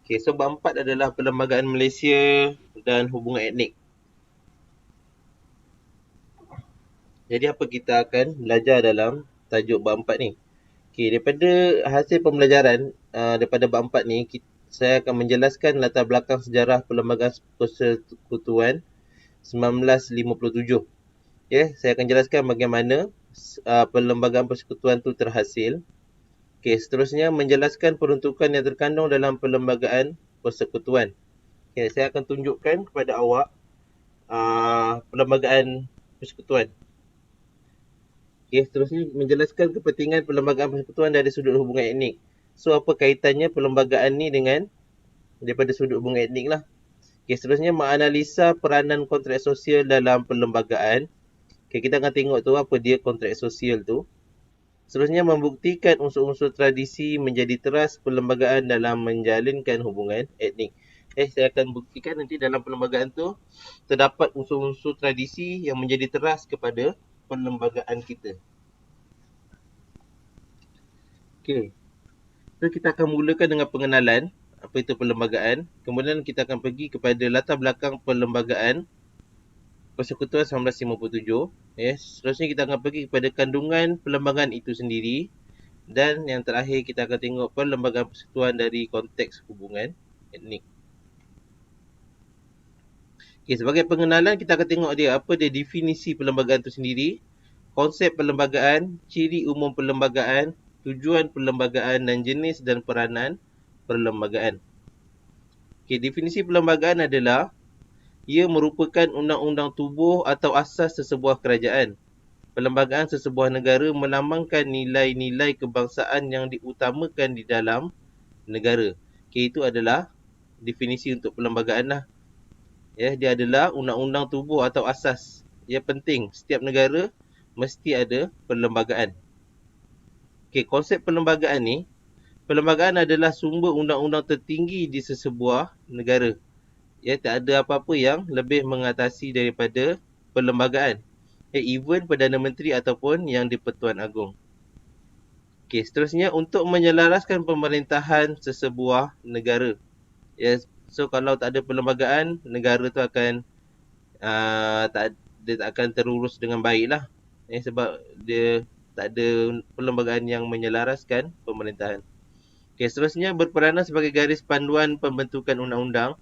Okay, so bab 4 adalah Perlembagaan Malaysia dan Hubungan Etnik. Jadi apa kita akan belajar dalam tajuk bab 4 ni? Okay, daripada hasil pembelajaran daripada bab 4 ni, saya akan menjelaskan latar belakang sejarah Perlembagaan Persekutuan 1957. Okay, saya akan jelaskan bagaimana Perlembagaan Persekutuan tu terhasil. Okay, seterusnya menjelaskan peruntukan yang terkandung dalam Perlembagaan Persekutuan. Okay, saya akan tunjukkan kepada awak Perlembagaan Persekutuan. Okay, seterusnya menjelaskan kepentingan Perlembagaan Persekutuan dari sudut hubungan etnik. So, apa kaitannya perlembagaan ni dengan daripada sudut hubungan etnik lah. Okay, seterusnya menganalisa peranan kontrak sosial dalam perlembagaan. Okay, kita akan tengok tu apa dia kontrak sosial tu. Seterusnya membuktikan unsur-unsur tradisi menjadi teras perlembagaan dalam menjalinkan hubungan etnik. Saya akan buktikan nanti dalam perlembagaan tu terdapat unsur-unsur tradisi yang menjadi teras kepada perlembagaan kita. Okey. So kita akan mulakan dengan pengenalan apa itu perlembagaan. Kemudian kita akan pergi kepada latar belakang perlembagaan Persekutuan 1957. Seterusnya kita akan pergi kepada kandungan perlembagaan itu sendiri. Dan yang terakhir kita akan tengok perlembagaan persekutuan dari konteks hubungan etnik. Okay, sebagai pengenalan kita akan tengok dia apa dia definisi perlembagaan itu sendiri, konsep perlembagaan, ciri umum perlembagaan, tujuan perlembagaan dan jenis dan peranan perlembagaan. Okay, definisi perlembagaan adalah ia merupakan undang-undang tubuh atau asas sesebuah kerajaan. Perlembagaan sesebuah negara melambangkan nilai-nilai kebangsaan yang diutamakan di dalam negara. Okay, itu adalah definisi untuk perlembagaan lah. Dia adalah undang-undang tubuh atau asas. Ia penting, setiap negara mesti ada perlembagaan. Okay, konsep perlembagaan ni, perlembagaan adalah sumber undang-undang tertinggi di sesebuah negara. Tak ada apa-apa yang lebih mengatasi daripada perlembagaan. Even Perdana Menteri ataupun yang di-Pertuan Agong. Okay, seterusnya untuk menyelaraskan pemerintahan sesebuah negara. So kalau tak ada perlembagaan, negara tu akan dia tak akan terurus dengan baik lah. Sebab dia tak ada perlembagaan yang menyelaraskan pemerintahan. Okay, seterusnya berperanan sebagai garis panduan pembentukan undang-undang.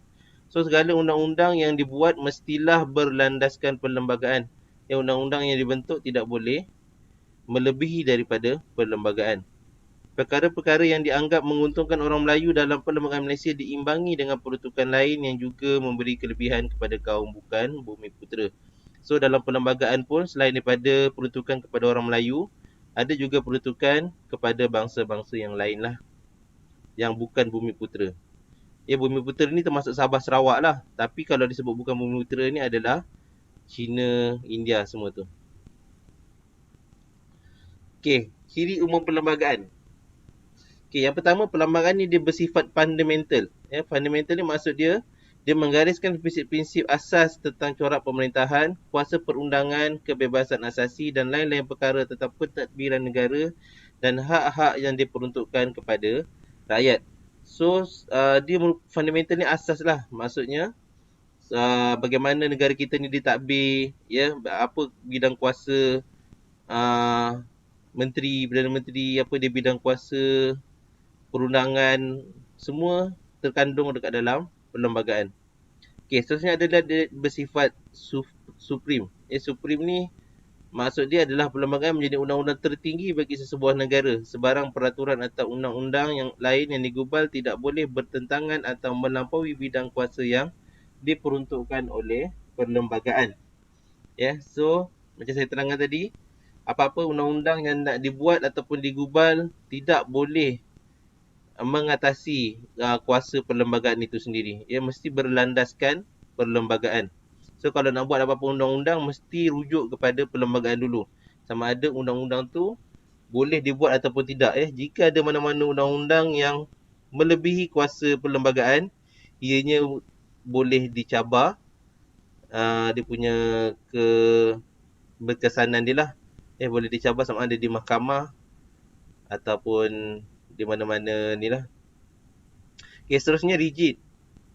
So segala undang-undang yang dibuat mestilah berlandaskan perlembagaan. Undang-undang yang dibentuk tidak boleh melebihi daripada perlembagaan. Perkara-perkara yang dianggap menguntungkan orang Melayu dalam perlembagaan Malaysia diimbangi dengan peruntukan lain yang juga memberi kelebihan kepada kaum bukan bumi putera. So dalam perlembagaan pun selain daripada peruntukan kepada orang Melayu, ada juga peruntukan kepada bangsa-bangsa yang lain lah, yang bukan bumi putera. Bumi putera ni termasuk Sabah Sarawak lah. Tapi kalau disebut bukan bumi putera ni adalah China, India semua tu. Okey, ciri umum perlembagaan. Okey, yang pertama perlembagaan ni dia bersifat fundamental. Fundamental ni maksud dia menggariskan prinsip-prinsip asas tentang corak pemerintahan, kuasa perundangan, kebebasan asasi dan lain-lain perkara tentang pentadbiran negara dan hak-hak yang diperuntukkan kepada rakyat. So, dia fundamental ni asas lah. Maksudnya, bagaimana negara kita ni ditadbir, apa bidang kuasa menteri, Perdana Menteri, apa dia bidang kuasa, perundangan, semua terkandung dekat dalam perlembagaan. Okey, seterusnya adalah dia bersifat supreme. Supreme ni maksud dia adalah perlembagaan menjadi undang-undang tertinggi bagi sesebuah negara. Sebarang peraturan atau undang-undang yang lain yang digubal tidak boleh bertentangan atau melampaui bidang kuasa yang diperuntukkan oleh perlembagaan. So macam saya terangkan tadi, apa-apa undang-undang yang nak dibuat ataupun digubal tidak boleh mengatasi kuasa perlembagaan itu sendiri. Mesti berlandaskan perlembagaan. So kalau nak buat apa-apa undang-undang mesti rujuk kepada perlembagaan dulu. Sama ada undang-undang tu boleh dibuat ataupun tidak. Jika ada mana-mana undang-undang yang melebihi kuasa perlembagaan, ianya boleh dicabar dia punya berkesanan dia lah. Boleh dicabar sama ada di mahkamah ataupun di mana-mana ni lah. Okay, seterusnya rigid.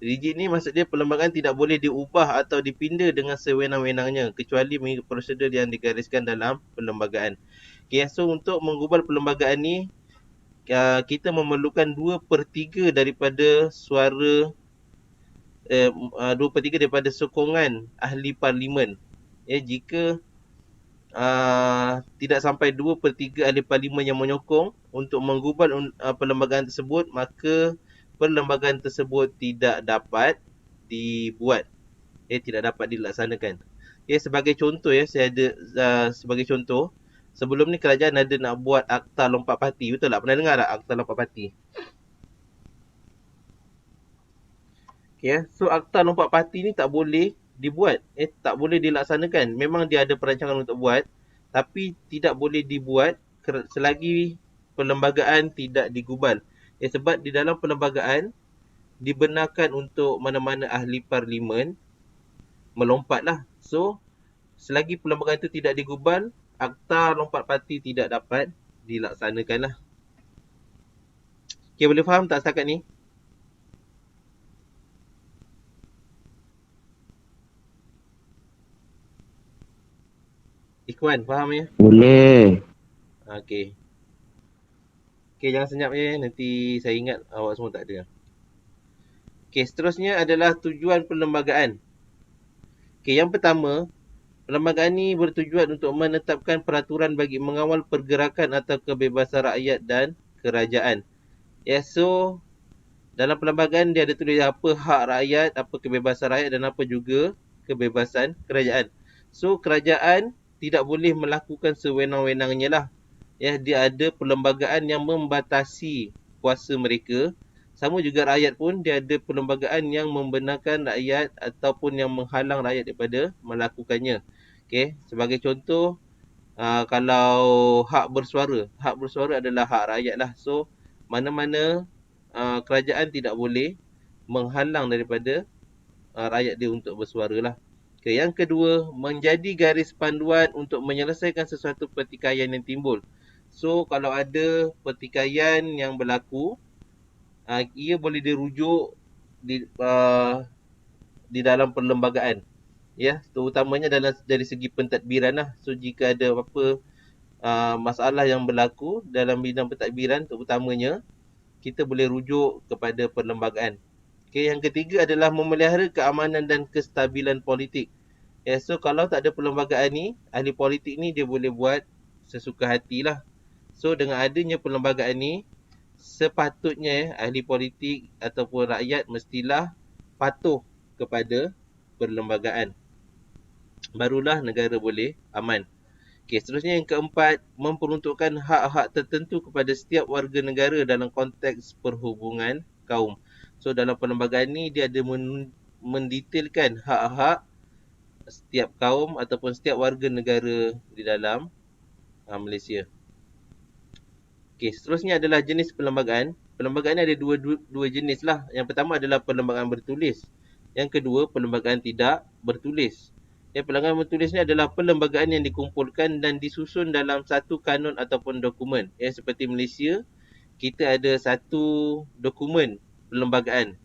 Rigid ni maksud dia perlembagaan tidak boleh diubah atau dipinda dengan sewenang-wenangnya kecuali mengikut prosedur yang digariskan dalam perlembagaan. Okay, so untuk menggubal perlembagaan ni, kita memerlukan 2/3 daripada suara 2/3 daripada sokongan ahli parlimen. Jika tidak sampai 2/3 ahli parlimen yang menyokong untuk menggubal perlembagaan tersebut, maka perlembagaan tersebut tidak dapat dibuat, tidak dapat dilaksanakan. Sebagai contoh, saya ada sebagai contoh, sebelum ni kerajaan ada nak buat akta lompat parti, betul tak? Pernah dengar tak akta lompat parti? So akta lompat parti ni tak boleh dibuat, tak boleh dilaksanakan. Memang dia ada perancangan untuk buat, tapi tidak boleh dibuat selagi perlembagaan tidak digubal. Sebab di dalam perlembagaan dibenarkan untuk mana-mana ahli parlimen melompatlah. So selagi perlembagaan itu tidak digubal, akta lompat parti tidak dapat dilaksanakan lah. Okay, boleh faham tak setakat ni? Ikhwan, faham ya? Boleh. Okay. Okay, jangan senyap ya. Nanti saya ingat awak semua tak ada. Okay, seterusnya adalah tujuan perlembagaan. Okay, yang pertama, perlembagaan ni bertujuan untuk menetapkan peraturan bagi mengawal pergerakan atau kebebasan rakyat dan kerajaan. So dalam perlembagaan dia ada tulis apa hak rakyat, apa kebebasan rakyat dan apa juga kebebasan kerajaan. So kerajaan tidak boleh melakukan sewenang-wenangnya lah. Dia ada perlembagaan yang membatasi kuasa mereka. Sama juga rakyat pun dia ada perlembagaan yang membenarkan rakyat ataupun yang menghalang rakyat daripada melakukannya. Okay, sebagai contoh, kalau hak bersuara adalah hak rakyat lah. So mana-mana kerajaan tidak boleh menghalang daripada rakyat dia untuk bersuara lah. Okay, yang kedua, menjadi garis panduan untuk menyelesaikan sesuatu pertikaian yang timbul. So kalau ada pertikaian yang berlaku, ia boleh dirujuk di dalam perlembagaan. Terutamanya dari segi pentadbiran lah. So jika ada apa masalah yang berlaku dalam bidang pentadbiran terutamanya, kita boleh rujuk kepada perlembagaan. Okay, yang ketiga adalah memelihara keamanan dan kestabilan politik. So kalau tak ada perlembagaan ni, ahli politik ni dia boleh buat sesuka hatilah. So dengan adanya perlembagaan ni, sepatutnya ahli politik ataupun rakyat mestilah patuh kepada perlembagaan. Barulah negara boleh aman. Okay, seterusnya yang keempat, memperuntukkan hak-hak tertentu kepada setiap warga negara dalam konteks perhubungan kaum. So dalam perlembagaan ni dia ada mendetailkan hak-hak setiap kaum ataupun setiap warga negara di dalam Malaysia. Okay, seterusnya adalah jenis perlembagaan. Perlembagaan ni ada dua jenis lah. Yang pertama adalah perlembagaan bertulis. Yang kedua, perlembagaan tidak bertulis. Perlembagaan bertulis ni adalah perlembagaan yang dikumpulkan dan disusun dalam satu kanun ataupun dokumen. Seperti Malaysia, kita ada satu dokumen perlembagaan.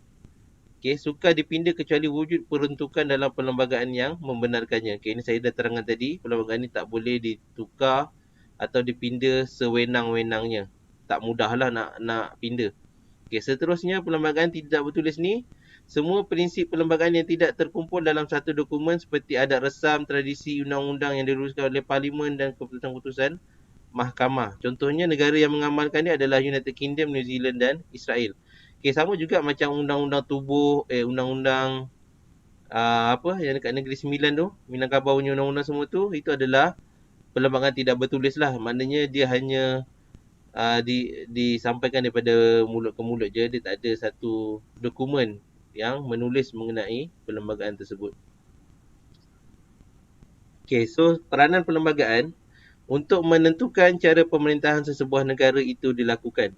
Sukar dipinda kecuali wujud peruntukan dalam perlembagaan yang membenarkannya. Ini saya dah terangkan tadi, perlembagaan ni tak boleh ditukar atau dipinda sewenang-wenangnya. Tak mudahlah nak pinda. Seterusnya, perlembagaan tidak bertulis ni, semua prinsip perlembagaan yang tidak terkumpul dalam satu dokumen seperti adat resam, tradisi, undang-undang yang dirumuskan oleh parlimen dan keputusan-keputusan mahkamah. Contohnya negara yang mengamalkan ni adalah United Kingdom, New Zealand dan Israel. Sama juga macam undang-undang tubuh, undang-undang apa yang dekat Negeri Sembilan tu, Minangkabau punya undang-undang semua tu, itu adalah perlembagaan tidak bertulis lah. Maknanya dia hanya disampaikan daripada mulut ke mulut je. Dia tak ada satu dokumen yang menulis mengenai perlembagaan tersebut. So peranan perlembagaan untuk menentukan cara pemerintahan sesebuah negara itu dilakukan.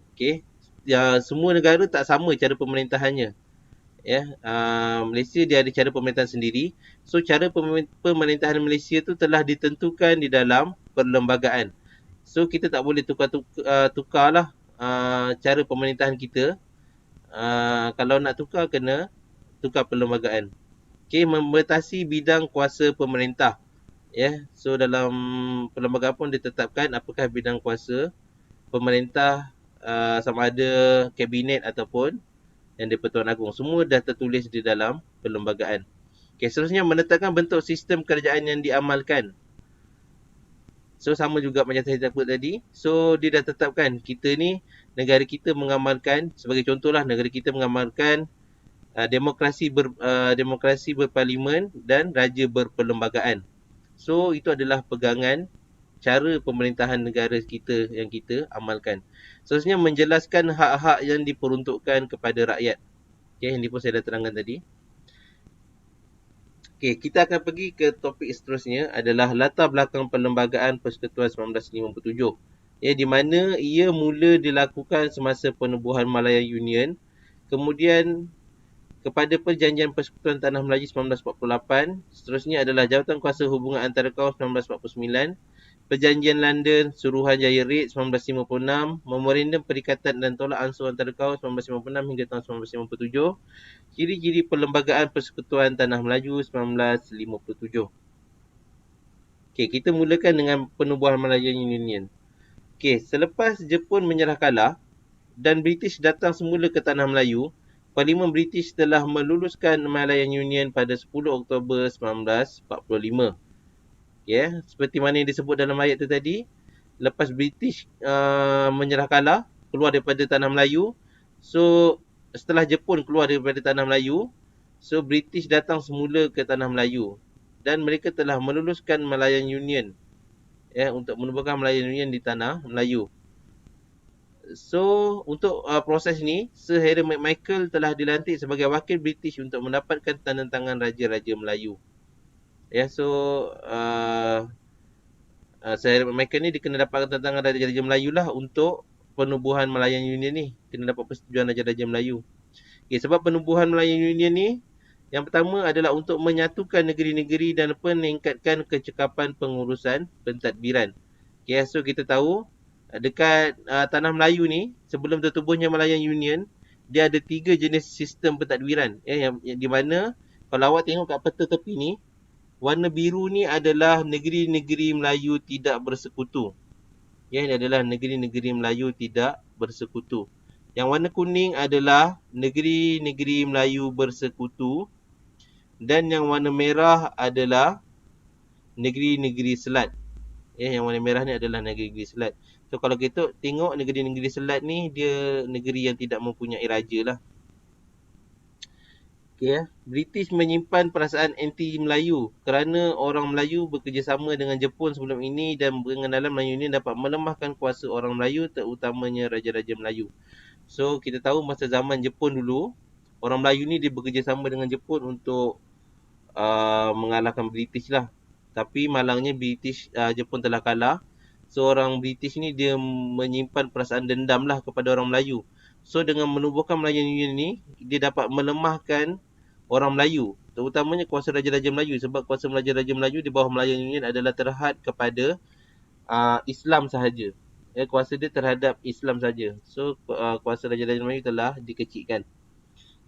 Semua negara tak sama cara pemerintahannya. Malaysia dia ada cara pemerintahan sendiri. So cara pemerintahan Malaysia tu telah ditentukan di dalam perlembagaan. So kita tak boleh tukar lah cara pemerintahan kita Kalau nak tukar, kena tukar perlembagaan. Okay, membatasi bidang kuasa pemerintah. So dalam perlembagaan pun ditetapkan apakah bidang kuasa pemerintah, sama ada kabinet ataupun yang di-Pertuan Agong. Semua dah tertulis di dalam perlembagaan. Okay, seterusnya menetapkan bentuk sistem kerajaan yang diamalkan. So sama juga macam saya sebut tadi. So dia dah tetapkan kita ni, negara kita mengamalkan, sebagai contohlah, negara kita mengamalkan demokrasi berparlimen dan raja berperlembagaan. So itu adalah pegangan cara pemerintahan negara kita yang kita amalkan. Seterusnya menjelaskan hak-hak yang diperuntukkan kepada rakyat. Okay, ini pun saya dah terangkan tadi. Okay, kita akan pergi ke topik seterusnya adalah latar belakang perlembagaan Persekutuan 1957. Di mana ia mula dilakukan semasa penubuhan Malayan Union. Kemudian kepada Perjanjian Persekutuan Tanah Melayu 1948. Seterusnya adalah Jawatan Kuasa Hubungan Antara Kaum 1949. Perjanjian London, Suruhan Jaya Red 1956, Memorandum Perikatan dan Tolak Ansur Antara Kaum 1956 hingga tahun 1957. Ciri-ciri Perlembagaan Persekutuan Tanah Melayu 1957. Okey, kita mulakan dengan penubuhan Malayan Union. Okey, selepas Jepun menyerah kalah dan British datang semula ke Tanah Melayu, Parlimen British telah meluluskan Malayan Union pada 10 Oktober 1945. Seperti mana yang disebut dalam ayat tu tadi, lepas British menyerah kalah, keluar daripada Tanah Melayu. So setelah Jepun keluar daripada Tanah Melayu, so British datang semula ke Tanah Melayu dan mereka telah meluluskan Malayan Union, untuk menubuhkan Malayan Union di Tanah Melayu. So untuk proses ni, Sir Harry McMichael telah dilantik sebagai wakil British untuk mendapatkan tanda tangan Raja-Raja Melayu. So Sir Harry McMichael ni dia kena dapat tanda tangan Raja-Raja Melayu lah untuk penubuhan Malayan Union ni. Kena dapat persetujuan Raja-Raja Melayu. Sebab penubuhan Malayan Union ni, yang pertama adalah untuk menyatukan negeri-negeri dan meningkatkan kecekapan pengurusan pentadbiran. So kita tahu dekat Tanah Melayu ni, sebelum tertubuhnya Malayan Union, dia ada 3 jenis sistem pentadbiran. Yang di mana kalau awak tengok kat peta tepi ni, warna biru ni adalah negeri-negeri Melayu tidak bersekutu. Ini adalah negeri-negeri Melayu tidak bersekutu. Yang warna kuning adalah negeri-negeri Melayu bersekutu. Dan yang warna merah adalah negeri-negeri selat. Yang warna merah ni adalah negeri-negeri selat. So kalau kita tengok negeri-negeri selat ni, dia negeri yang tidak mempunyai raja lah. British menyimpan perasaan anti-Melayu kerana orang Melayu bekerjasama dengan Jepun sebelum ini dan pengenalan Melayu ini dapat melemahkan kuasa orang Melayu, terutamanya Raja-Raja Melayu. So kita tahu masa zaman Jepun dulu, orang Melayu ni dia bekerjasama dengan Jepun untuk mengalahkan British lah. Tapi malangnya Jepun telah kalah. So orang British ni dia menyimpan perasaan dendam lah kepada orang Melayu. So dengan menubuhkan Malayan Union ni, dia dapat melemahkan orang Melayu, terutamanya kuasa Raja-Raja Melayu. Sebab kuasa Raja-Raja Melayu di bawah Malayan Union adalah terhad kepada Islam sahaja. Kuasa dia terhadap Islam saja. So kuasa Raja-Raja Melayu telah dikecilkan.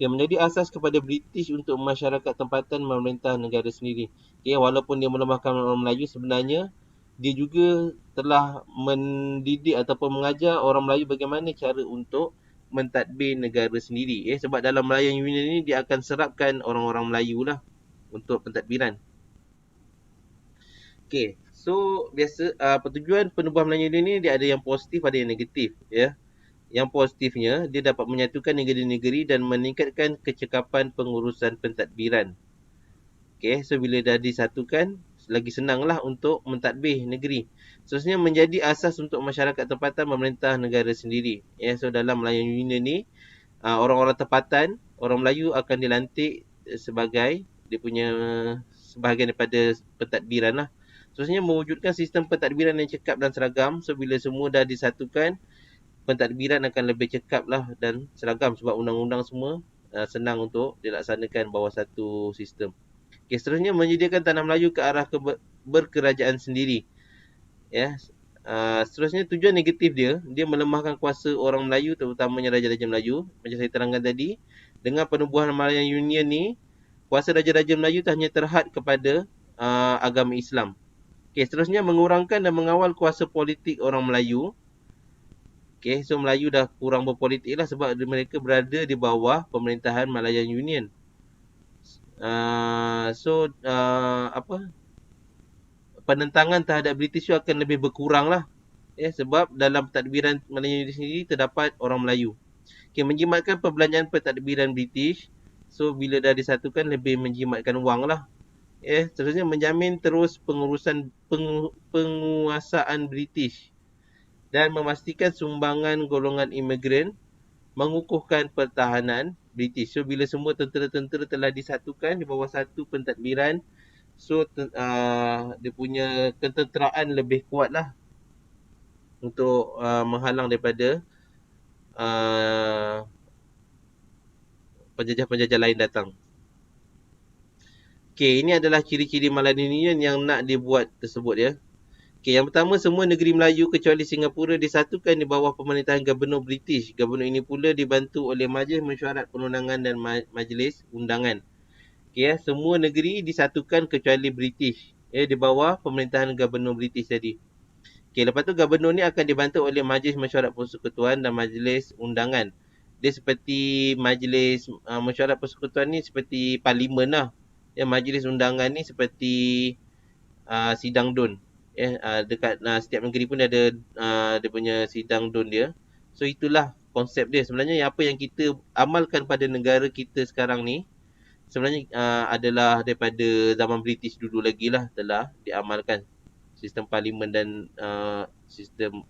Yang menjadi asas kepada British untuk masyarakat tempatan memerintah negara sendiri. Walaupun dia melemahkan orang Melayu, sebenarnya dia juga telah mendidik ataupun mengajar orang Melayu bagaimana cara untuk mentadbir negara sendiri. Sebab dalam Malayan Union ni dia akan serapkan orang-orang Melayu lah untuk pentadbiran. So biasa pertujuan penubuhan Malayan Union ni dia ada yang positif, ada yang negatif. Yang positifnya, dia dapat menyatukan negeri-negeri dan meningkatkan kecekapan pengurusan pentadbiran. So bila dah disatukan, lagi senanglah untuk mentadbir negeri. Seterusnya menjadi asas untuk masyarakat tempatan memerintah negara sendiri. So dalam Malayan Union ni, orang-orang tempatan, orang Melayu akan dilantik sebagai dia punya sebahagian daripada pentadbiran lah. Seterusnya mewujudkan sistem pentadbiran yang cekap dan seragam. So bila semua dah disatukan, pentadbiran akan lebih cekap lah dan seragam sebab undang-undang semua senang untuk dilaksanakan bawah satu sistem. Seterusnya menyediakan tanah Melayu ke arah berkerajaan sendiri. Seterusnya tujuan negatif dia, dia melemahkan kuasa orang Melayu, terutamanya Raja-Raja Melayu. Macam saya terangkan tadi, dengan penubuhan Malayan Union ni, kuasa Raja-Raja Melayu tak hanya terhad kepada agama Islam. Okay, seterusnya mengurangkan dan mengawal kuasa politik orang Melayu. Okay, so Melayu dah kurang berpolitik lah sebab mereka berada di bawah pemerintahan Malayan Union. Apa, penentangan terhadap British tu akan lebih berkurang lah. Sebab dalam pentadbiran Malayan Union sendiri terdapat orang Melayu. Okay, menjimatkan perbelanjaan pentadbiran British. So bila dah disatukan lebih menjimatkan wang lah. Seterusnya menjamin terus penguasaan British dan memastikan sumbangan golongan imigran mengukuhkan pertahanan British. So bila semua tentera-tentera telah disatukan di bawah satu pentadbiran, so dia punya ketenteraan lebih kuat lah untuk menghalang daripada penjajah-penjajah lain datang. Okay, ini adalah ciri-ciri Malayan Union yang nak dibuat tersebut ya. Okay, yang pertama, semua negeri Melayu kecuali Singapura disatukan di bawah pemerintahan Gubernur British. Gubernur ini pula dibantu oleh Majlis Mesyuarat Perundangan dan Majlis Undangan. Okay, semua negeri disatukan kecuali British di bawah pemerintahan Gubernur British tadi. Okay, lepas tu Gubernur ni akan dibantu oleh Majlis Mesyuarat Persekutuan dan Majlis Undangan. Dia seperti Majlis Mesyuarat Persekutuan ni seperti parlimen lah. Majlis Undangan ni seperti sidang DUN. Dekat setiap negeri pun ada dia punya sidang DUN dia. So itulah konsep dia. Sebenarnya apa yang kita amalkan pada negara kita sekarang ni sebenarnya adalah daripada zaman British dulu lagi lah telah diamalkan sistem parlimen dan sistem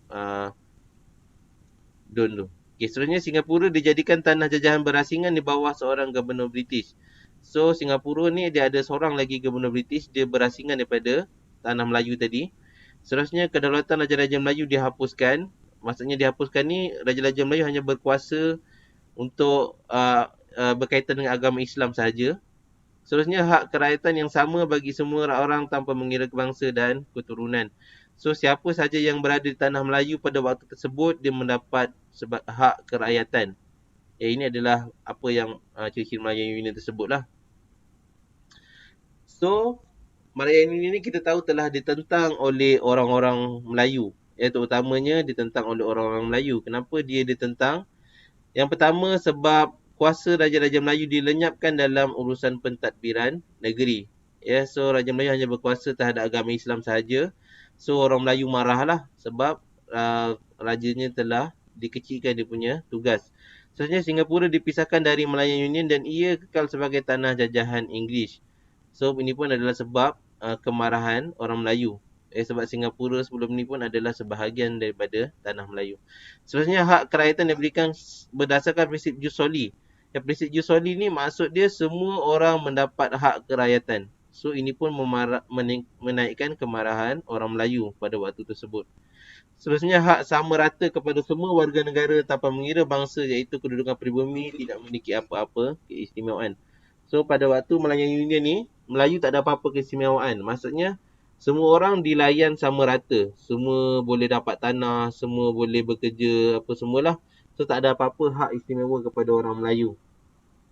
DUN tu. Okay, seterusnya Singapura dijadikan tanah jajahan berasingan di bawah seorang Gubernur British. So Singapura ni dia ada seorang lagi Gubernur British, dia berasingan daripada tanah Melayu tadi. Seterusnya kedaulatan Raja-Raja Melayu dihapuskan. Maksudnya dihapuskan ni Raja-Raja Melayu hanya berkuasa untuk berkaitan dengan agama Islam sahaja. Seterusnya hak kerakyatan yang sama bagi semua orang tanpa mengira bangsa dan keturunan. So siapa saja yang berada di tanah Melayu pada waktu tersebut dia mendapat hak kerakyatan. Ini adalah apa yang ciri-ciri Malayan Union tersebut lah. So Malayan Union ni kita tahu telah ditentang oleh orang-orang Melayu. Terutamanya ditentang oleh orang-orang Melayu. Kenapa dia ditentang? Yang pertama sebab kuasa Raja-Raja Melayu dilenyapkan dalam urusan pentadbiran negeri. So Raja Melayu hanya berkuasa terhadap agama Islam sahaja. So orang Melayu marahlah sebab rajanya telah dikecilkan dia punya tugas. Seterusnya Singapura dipisahkan dari Malayan Union dan ia kekal sebagai tanah jajahan Inggeris. So ini pun adalah sebab kemarahan orang Melayu. Sebab Singapura sebelum ni pun adalah sebahagian daripada tanah Melayu. Seterusnya hak kerakyatan diberikan berdasarkan prinsip jus soli. Prinsip jus soli ni maksud dia semua orang mendapat hak kerakyatan. So ini pun menaikkan kemarahan orang Melayu pada waktu tersebut. Seterusnya hak sama rata kepada semua warga negara tanpa mengira bangsa iaitu kedudukan pribumi tidak memiliki apa-apa keistimewaan. So pada waktu Malayan Union ni, Melayu tak ada apa-apa keistimewaan. Maksudnya semua orang dilayan sama rata. Semua boleh dapat tanah, semua boleh bekerja, apa semualah. So tak ada apa-apa hak istimewa kepada orang Melayu.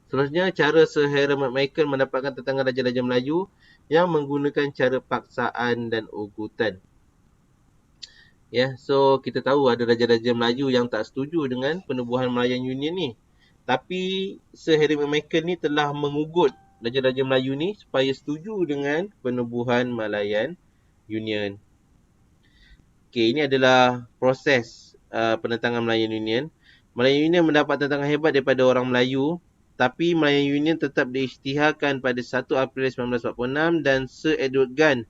Seterusnya, cara Sir Harry Michael mendapatkan tentangan Raja-Raja Melayu yang menggunakan cara paksaan dan ugutan. So kita tahu ada Raja-Raja Melayu yang tak setuju dengan penubuhan Malayan Union ni. Tapi Sir Harry Michael ni telah mengugut Raja-Raja Melayu ni supaya setuju dengan penubuhan Malayan Union. Okay, ini adalah proses penentangan Malayan Union. Malayan Union mendapat tentangan hebat daripada orang Melayu, tapi Malayan Union tetap diisytiharkan pada 1 April 1946 dan Sir Edward Gunn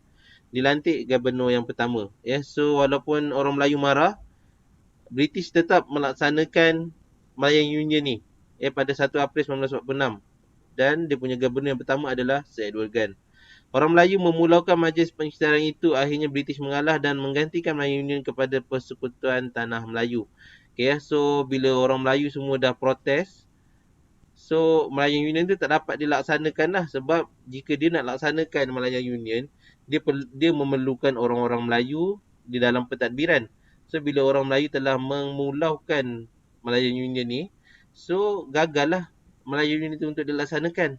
dilantik gubernur yang pertama. So walaupun orang Melayu marah, British tetap melaksanakan Malayan Union ni pada 1 April 1946. Dan dia punya gubernur yang pertama adalah Sir Edward Gunn. Orang Melayu memulaukan majlis pengisytiharan itu, akhirnya British mengalah dan menggantikan Malayan Union kepada Persekutuan Tanah Melayu. So bila orang Melayu semua dah protes, so Malayan Union tu tak dapat dilaksanakan lah. Sebab jika dia nak laksanakan Malayan Union, dia memerlukan orang-orang Melayu di dalam pentadbiran. So bila orang Melayu telah memulaukan Malayan Union ni, so gagallah Malayan Union itu untuk dilaksanakan.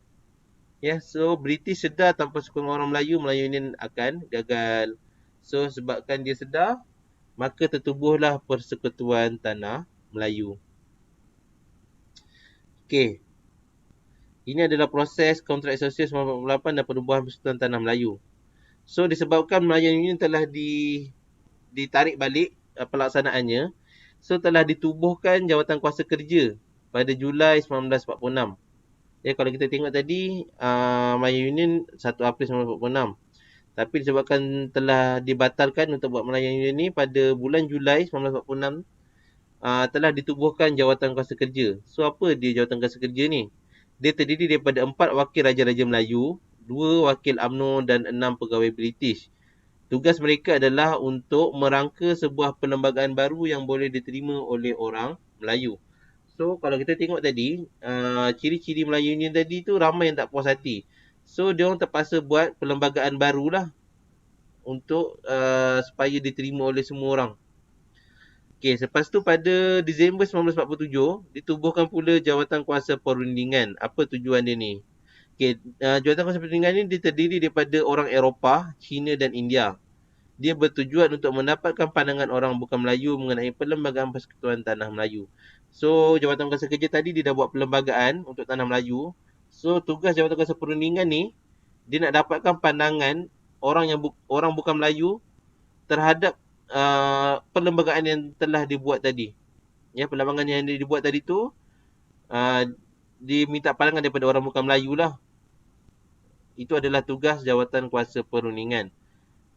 Ya, so British sedar tanpa sokongan orang Melayu, Malayan Union akan gagal. So sebabkan dia sedar, maka tertubuhlah Persekutuan Tanah Melayu. Okey. Ini adalah proses kontrak sosial 1948 dan perubahan Persekutuan Tanah Melayu. So disebabkan Malayan Union telah ditarik balik pelaksanaannya, so telah ditubuhkan Jawatan Kuasa Kerja pada Julai 1946. Ya, kalau kita tengok tadi, Malayan Union 1 April 1946. Tapi disebabkan telah dibatalkan untuk buat Malayan Union ni pada bulan Julai 1946, telah ditubuhkan Jawatan Kuasa Kerja. So apa dia Jawatan Kuasa Kerja ni? Dia terdiri daripada 4 wakil Raja-Raja Melayu, 2 wakil UMNO dan 6 pegawai British. Tugas mereka adalah untuk merangka sebuah perlembagaan baru yang boleh diterima oleh orang Melayu. So kalau kita tengok tadi, ciri-ciri Melayu Union tadi tu ramai yang tak puas hati. So dia orang terpaksa buat perlembagaan barulah untuk supaya diterima oleh semua orang. Okey, selepas tu pada Disember 1947, ditubuhkan pula Jawatan Kuasa Perundingan. Apa tujuan dia ni? Okey, Jawatan Kuasa Perundingan ni dia terdiri daripada orang Eropah, China dan India. Dia bertujuan untuk mendapatkan pandangan orang bukan Melayu mengenai perlembagaan Persekutuan Tanah Melayu. So, Jawatan Kuasa Kerja tadi dia dah buat perlembagaan untuk Tanah Melayu. So, tugas Jawatan Kuasa Perundingan ni, dia nak dapatkan pandangan orang orang bukan Melayu terhadap perlembagaan yang telah dibuat tadi. Ya, perlembagaan yang dibuat tadi tu diminta pandangan daripada orang bukan Melayu lah. Itu adalah tugas Jawatan Kuasa Perundingan.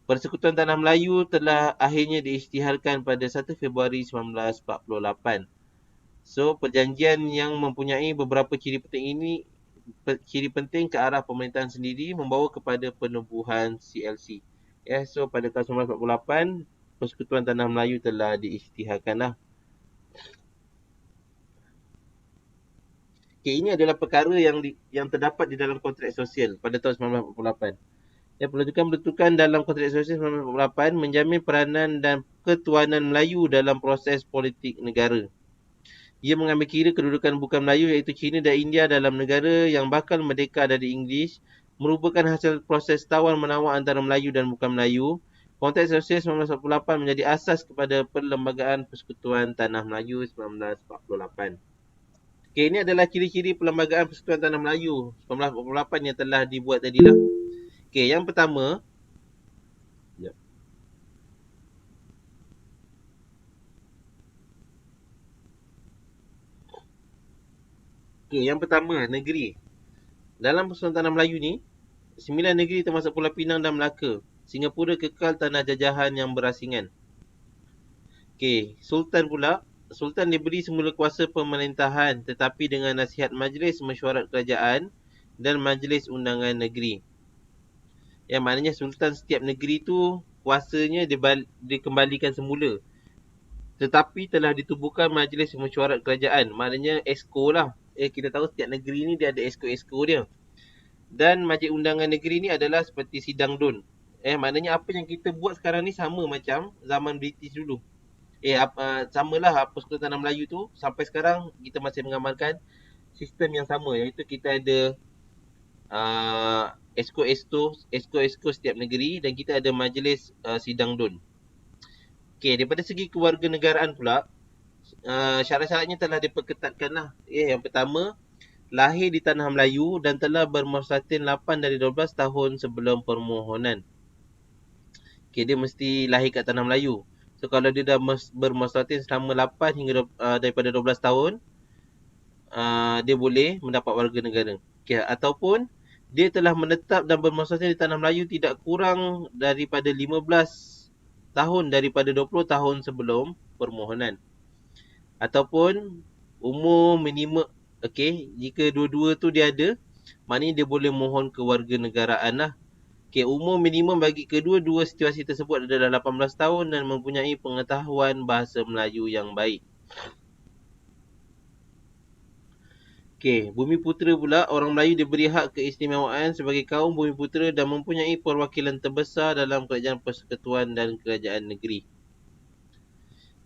Persekutuan Tanah Melayu telah akhirnya diisytiharkan pada 1 Februari 1948. So, perjanjian yang mempunyai beberapa ciri penting ke arah pemerintahan sendiri membawa kepada penubuhan CLC. Ya, so pada tahun 1948, Persekutuan Tanah Melayu telah diisytiharkan lah. Okay, ini adalah perkara yang terdapat di dalam kontrak sosial pada tahun 1948. Ya, peruntukan dalam kontrak sosial 1948 menjamin peranan dan ketuanan Melayu dalam proses politik negara. Ia mengambil kira kedudukan bukan Melayu iaitu China dan India dalam negara yang bakal merdeka dari Inggeris, merupakan hasil proses tawar-menawar antara Melayu dan bukan Melayu. Kontrak sosial 1948 menjadi asas kepada perlembagaan Persekutuan Tanah Melayu 1948. Okey, ini adalah ciri-ciri perlembagaan Persekutuan Tanah Melayu 1948 yang telah dibuat tadilah. Okey, yang pertama, negeri. Dalam Persekutuan Tanah Melayu ni, 9 negeri termasuk Pulau Pinang dan Melaka. Singapura kekal tanah jajahan yang berasingan. Okey, Sultan pula. Sultan diberi semula kuasa pemerintahan tetapi dengan nasihat Majlis Mesyuarat Kerajaan dan Majlis Undangan Negeri. Yang maknanya Sultan setiap negeri tu kuasanya dikembalikan semula. Tetapi telah ditubuhkan Majlis Mesyuarat Kerajaan. Maknanya ESCO lah. Kita tahu setiap negeri ni dia ada ESCO dia. Dan Majlis Undangan Negeri ni adalah seperti sidang DUN. Maknanya apa yang kita buat sekarang ni sama macam zaman British dulu. Samalah Persekutuan Tanah Melayu tu. Sampai sekarang kita masih mengamalkan sistem yang sama. Iaitu kita ada ESCO setiap negeri dan kita ada majlis sidang DUN. Okey, daripada segi kewarganegaraan pula, syarat-syaratnya telah diperketatkan lah. Yang pertama, lahir di Tanah Melayu dan telah bermuasatin 8 dari 12 tahun sebelum permohonan. Okay, dia mesti lahir kat Tanah Melayu. So kalau dia dah bermuasatin selama 8 hingga daripada 12 tahun, dia boleh mendapat warga negara. Okay, ataupun dia telah menetap dan bermuasatin di Tanah Melayu tidak kurang daripada 15 tahun daripada 20 tahun sebelum permohonan. Ataupun umur minimum, jika dua-dua tu dia ada, maknanya dia boleh mohon kewarganegaraan lah. Umur minimum bagi kedua-dua situasi tersebut adalah 18 tahun dan mempunyai pengetahuan bahasa Melayu yang baik. Okey, Bumiputera pula, orang Melayu diberi hak keistimewaan sebagai kaum Bumiputera dan mempunyai perwakilan terbesar dalam kerajaan persekutuan dan kerajaan negeri.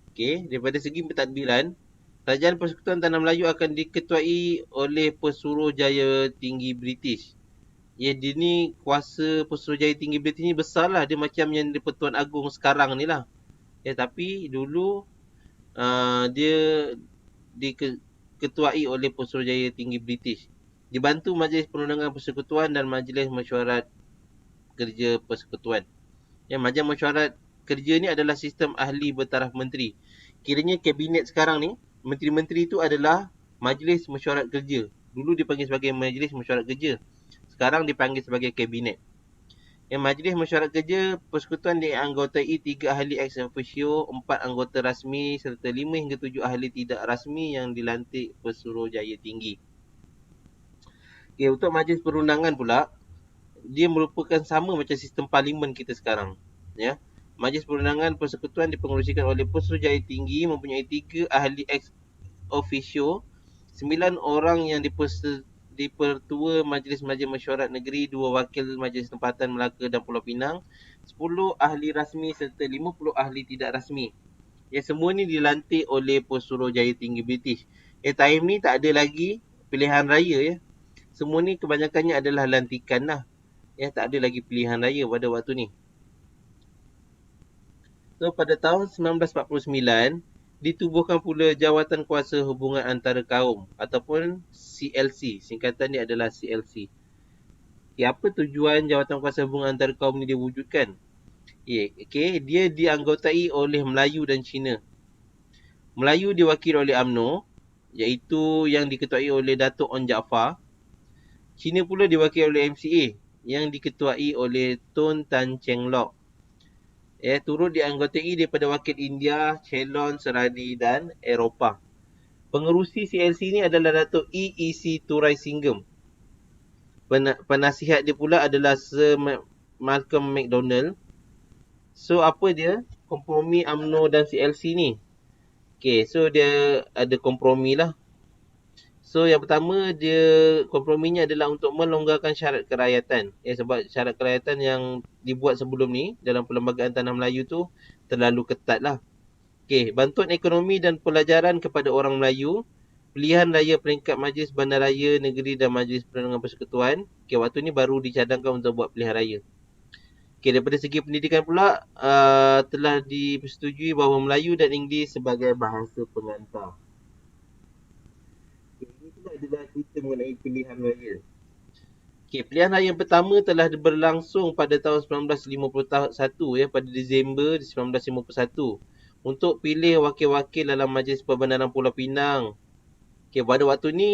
Okey, daripada segi pentadbiran, Kerajaan Persekutuan Tanah Melayu akan diketuai oleh Pesuruhjaya Tinggi British. Ya, dia ni kuasa Pesuruhjaya Tinggi British ni besar lah. Dia macam yang di-Pertuan Agong sekarang ni lah. Ya, tapi dulu dia diketuai oleh Pesuruhjaya Tinggi British. Dibantu Majlis Perundangan Persekutuan dan Majlis Mesyuarat Kerja Persekutuan. Ya, Majlis Mesyuarat Kerja ni adalah sistem ahli bertaraf menteri. Kiranya kabinet sekarang ni, menteri-menteri itu adalah Majlis Mesyuarat Kerja. Dulu dipanggil sebagai Majlis Mesyuarat Kerja. Sekarang dipanggil sebagai kabinet. Yang Majlis Mesyuarat Kerja Persekutuan dianggotai 3 ahli ex officio, 4 anggota rasmi serta 5 hingga 7 ahli tidak rasmi yang dilantik Pesuruhjaya Tinggi. Okay, untuk Majlis Perundangan pula, dia merupakan sama macam sistem parlimen kita sekarang. Ya. Majlis Perundangan Persekutuan dipengerusikan oleh Pesuruhjaya Tinggi, mempunyai 3 ahli ex officio, 9 orang yang dipertua Majlis-Majlis Mesyuarat Negeri, 2 wakil Majlis Tempatan Melaka dan Pulau Pinang, 10 ahli rasmi serta 50 ahli tidak rasmi. Ya, semua ni dilantik oleh Pesuruhjaya Tinggi British. Time ni tak ada lagi pilihan raya ya. Semua ni kebanyakannya adalah lantikan lah. Ya, tak ada lagi pilihan raya pada waktu ni. So, pada tahun 1949, ditubuhkan pula Jawatan Kuasa Hubungan Antara Kaum ataupun CLC. Singkatan dia adalah CLC. Apa tujuan Jawatan Kuasa Hubungan Antara Kaum ni diwujudkan? Dia dianggotai oleh Melayu dan Cina. Melayu diwakili oleh UMNO, iaitu yang diketuai oleh Datuk On Jaafar. Cina pula diwakili oleh MCA, yang diketuai oleh Tun Tan Cheng Lock. Turut dianggotai daripada wakil India, Ceylon, Serani dan Eropah. Pengerusi CLC ni adalah Datuk E.E.C. Turai Singham. Penasihat dia pula adalah Sir Malcolm McDonald. So, apa dia? Kompromi UMNO dan CLC ni. So dia ada kompromi lah. So, yang pertama, dia komprominya adalah untuk melonggarkan syarat kerakyatan. Sebab syarat kerakyatan yang dibuat sebelum ni dalam Perlembagaan Tanah Melayu tu terlalu ketat lah. Bantuan ekonomi dan pelajaran kepada orang Melayu. Pilihan raya peringkat Majlis Bandaraya Negeri dan Majlis Perundangan Persekutuan. Waktu ni baru dicadangkan untuk buat pilihan raya. Daripada segi pendidikan pula, telah disetujui bahawa Melayu dan Inggeris sebagai bahasa pengantar. Adalah cerita mengenai pilihan raya. Pilihan raya yang pertama telah berlangsung pada tahun 1951 pada Disember 1951 untuk pilih wakil-wakil dalam Majlis Perbandaran Pulau Pinang. Pada waktu ni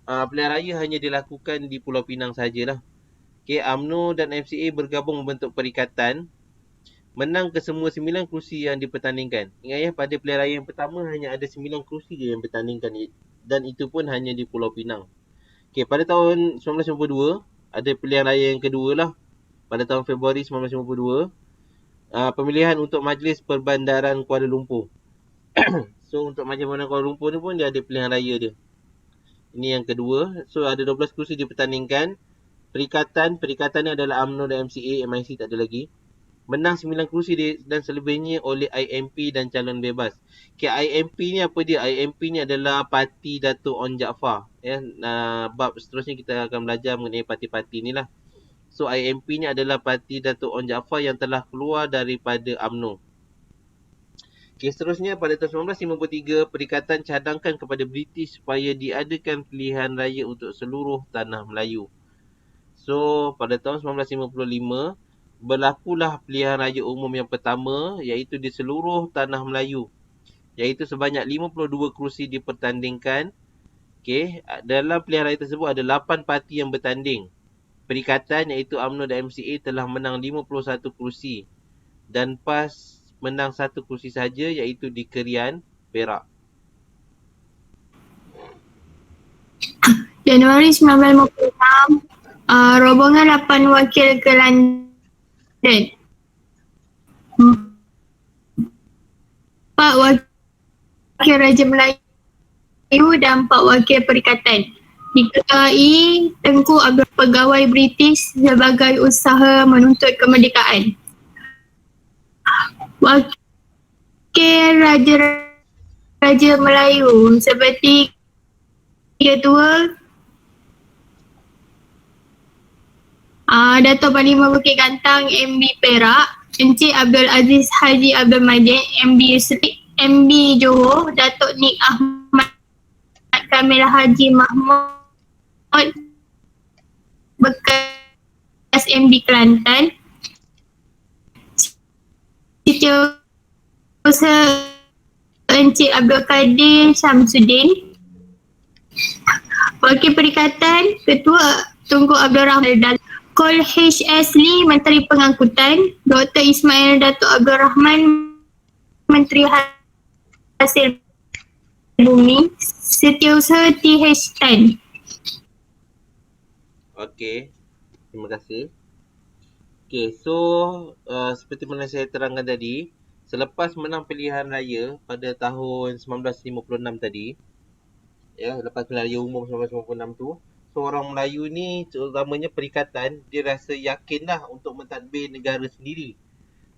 pilihan raya hanya dilakukan di Pulau Pinang sajalah. UMNO dan MCA bergabung membentuk perikatan, menang ke semua 9 kerusi yang dipertandingkan. Ingat pada pilihan raya yang pertama hanya ada 9 kerusi je yang bertandingkan, dan itu pun hanya di Pulau Pinang. Pada tahun 1952, ada pilihan raya yang kedua lah. Pada tahun Februari 1952, pemilihan untuk Majlis Perbandaran Kuala Lumpur. So, untuk Majlis Perbandaran Kuala Lumpur ni pun dia ada pilihan raya dia. Ini yang kedua. So, ada 12 kerusi dipertandingkan. Perikatan ni adalah UMNO dan MCA, MIC tak ada lagi. Menang 9 kerusi dan selebihnya oleh IMP dan calon bebas. IMP ni apa dia? IMP ni adalah parti Datuk On Jaafar. Bab seterusnya kita akan belajar mengenai parti-parti ni lah. So, IMP ni adalah parti Datuk On Jaafar yang telah keluar daripada UMNO. Seterusnya pada tahun 1953, perikatan cadangkan kepada British supaya diadakan pilihan raya untuk seluruh tanah Melayu. So, pada tahun 1955, berlakulah pilihan raya umum yang pertama, iaitu di seluruh tanah Melayu, iaitu sebanyak 52 kerusi dipertandingkan. Dalam pilihan raya tersebut ada 8 parti yang bertanding. Perikatan iaitu UMNO dan MCA telah menang 51 kerusi dan PAS menang 1 kerusi sahaja, iaitu di Kerian, Perak. Januari 1956, rombongan 8 wakil ke London. 4 wakil Raja Melayu dan 4 wakil perikatan. diketuai Tengku Abdul pegawai British sebagai usaha menuntut kemerdekaan. Wakil Raja Melayu seperti Ketua Dato' Panglima Bukit Kantang MB Perak, Encik Abdul Aziz Haji Abdul Majid MB Yusri, MB Johor, Dato' Nik Ahmad Kamil Haji Mahmud bekas MB Kelantan, Setiausaha Encik Abdul Kadir Syamsuddin, Wakil Perikatan Ketua Tunku Abdul Rahman, Kol H.S. Lee Menteri Pengangkutan, Dr. Ismail Datuk Abdul Rahman Menteri Hasil Bumi, Setiausaha T.H. Tan. Okey, terima kasih. Okey, so seperti mana saya terangkan tadi, selepas menang pilihan raya pada tahun 1956 tadi, ya, lepas pilihan raya umum 1956 tu, so orang Melayu ni, terutamanya perikatan, dia rasa yakin lah untuk mentadbir negara sendiri.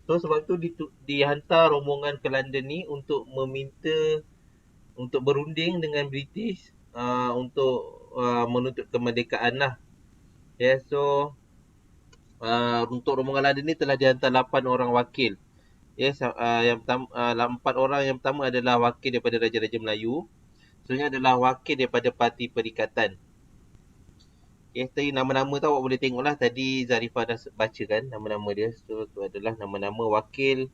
So sebab tu dihantar rombongan ke London ni untuk meminta, untuk berunding dengan British untuk menuntut kemerdekaan lah. Ya, so untuk rombongan London ni telah dihantar 8 orang wakil. Ya, yang pertama, 4 orang yang pertama adalah wakil daripada Raja-Raja Melayu. Sebenarnya adalah wakil daripada Parti Perikatan. Okay, tadi nama-nama tu awak boleh tengok lah. Tadi Zarifah dah baca kan nama-nama dia. So tu adalah nama-nama wakil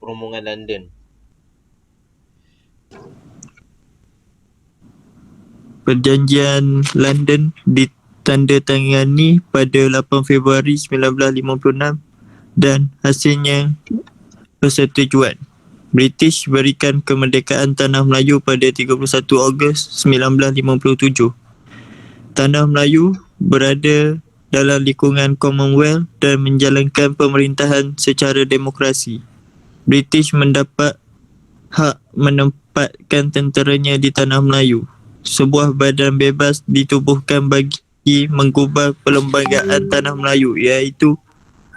rombongan London. Perjanjian London ditandatangani pada 8 Februari 1956 dan hasilnya persetujuan. British berikan kemerdekaan Tanah Melayu pada 31 Ogos 1957. Tanah Melayu berada dalam lingkungan Commonwealth dan menjalankan pemerintahan secara demokrasi. British mendapat hak menempatkan tenteranya di Tanah Melayu. Sebuah badan bebas ditubuhkan bagi menggubal perlembagaan Tanah Melayu, iaitu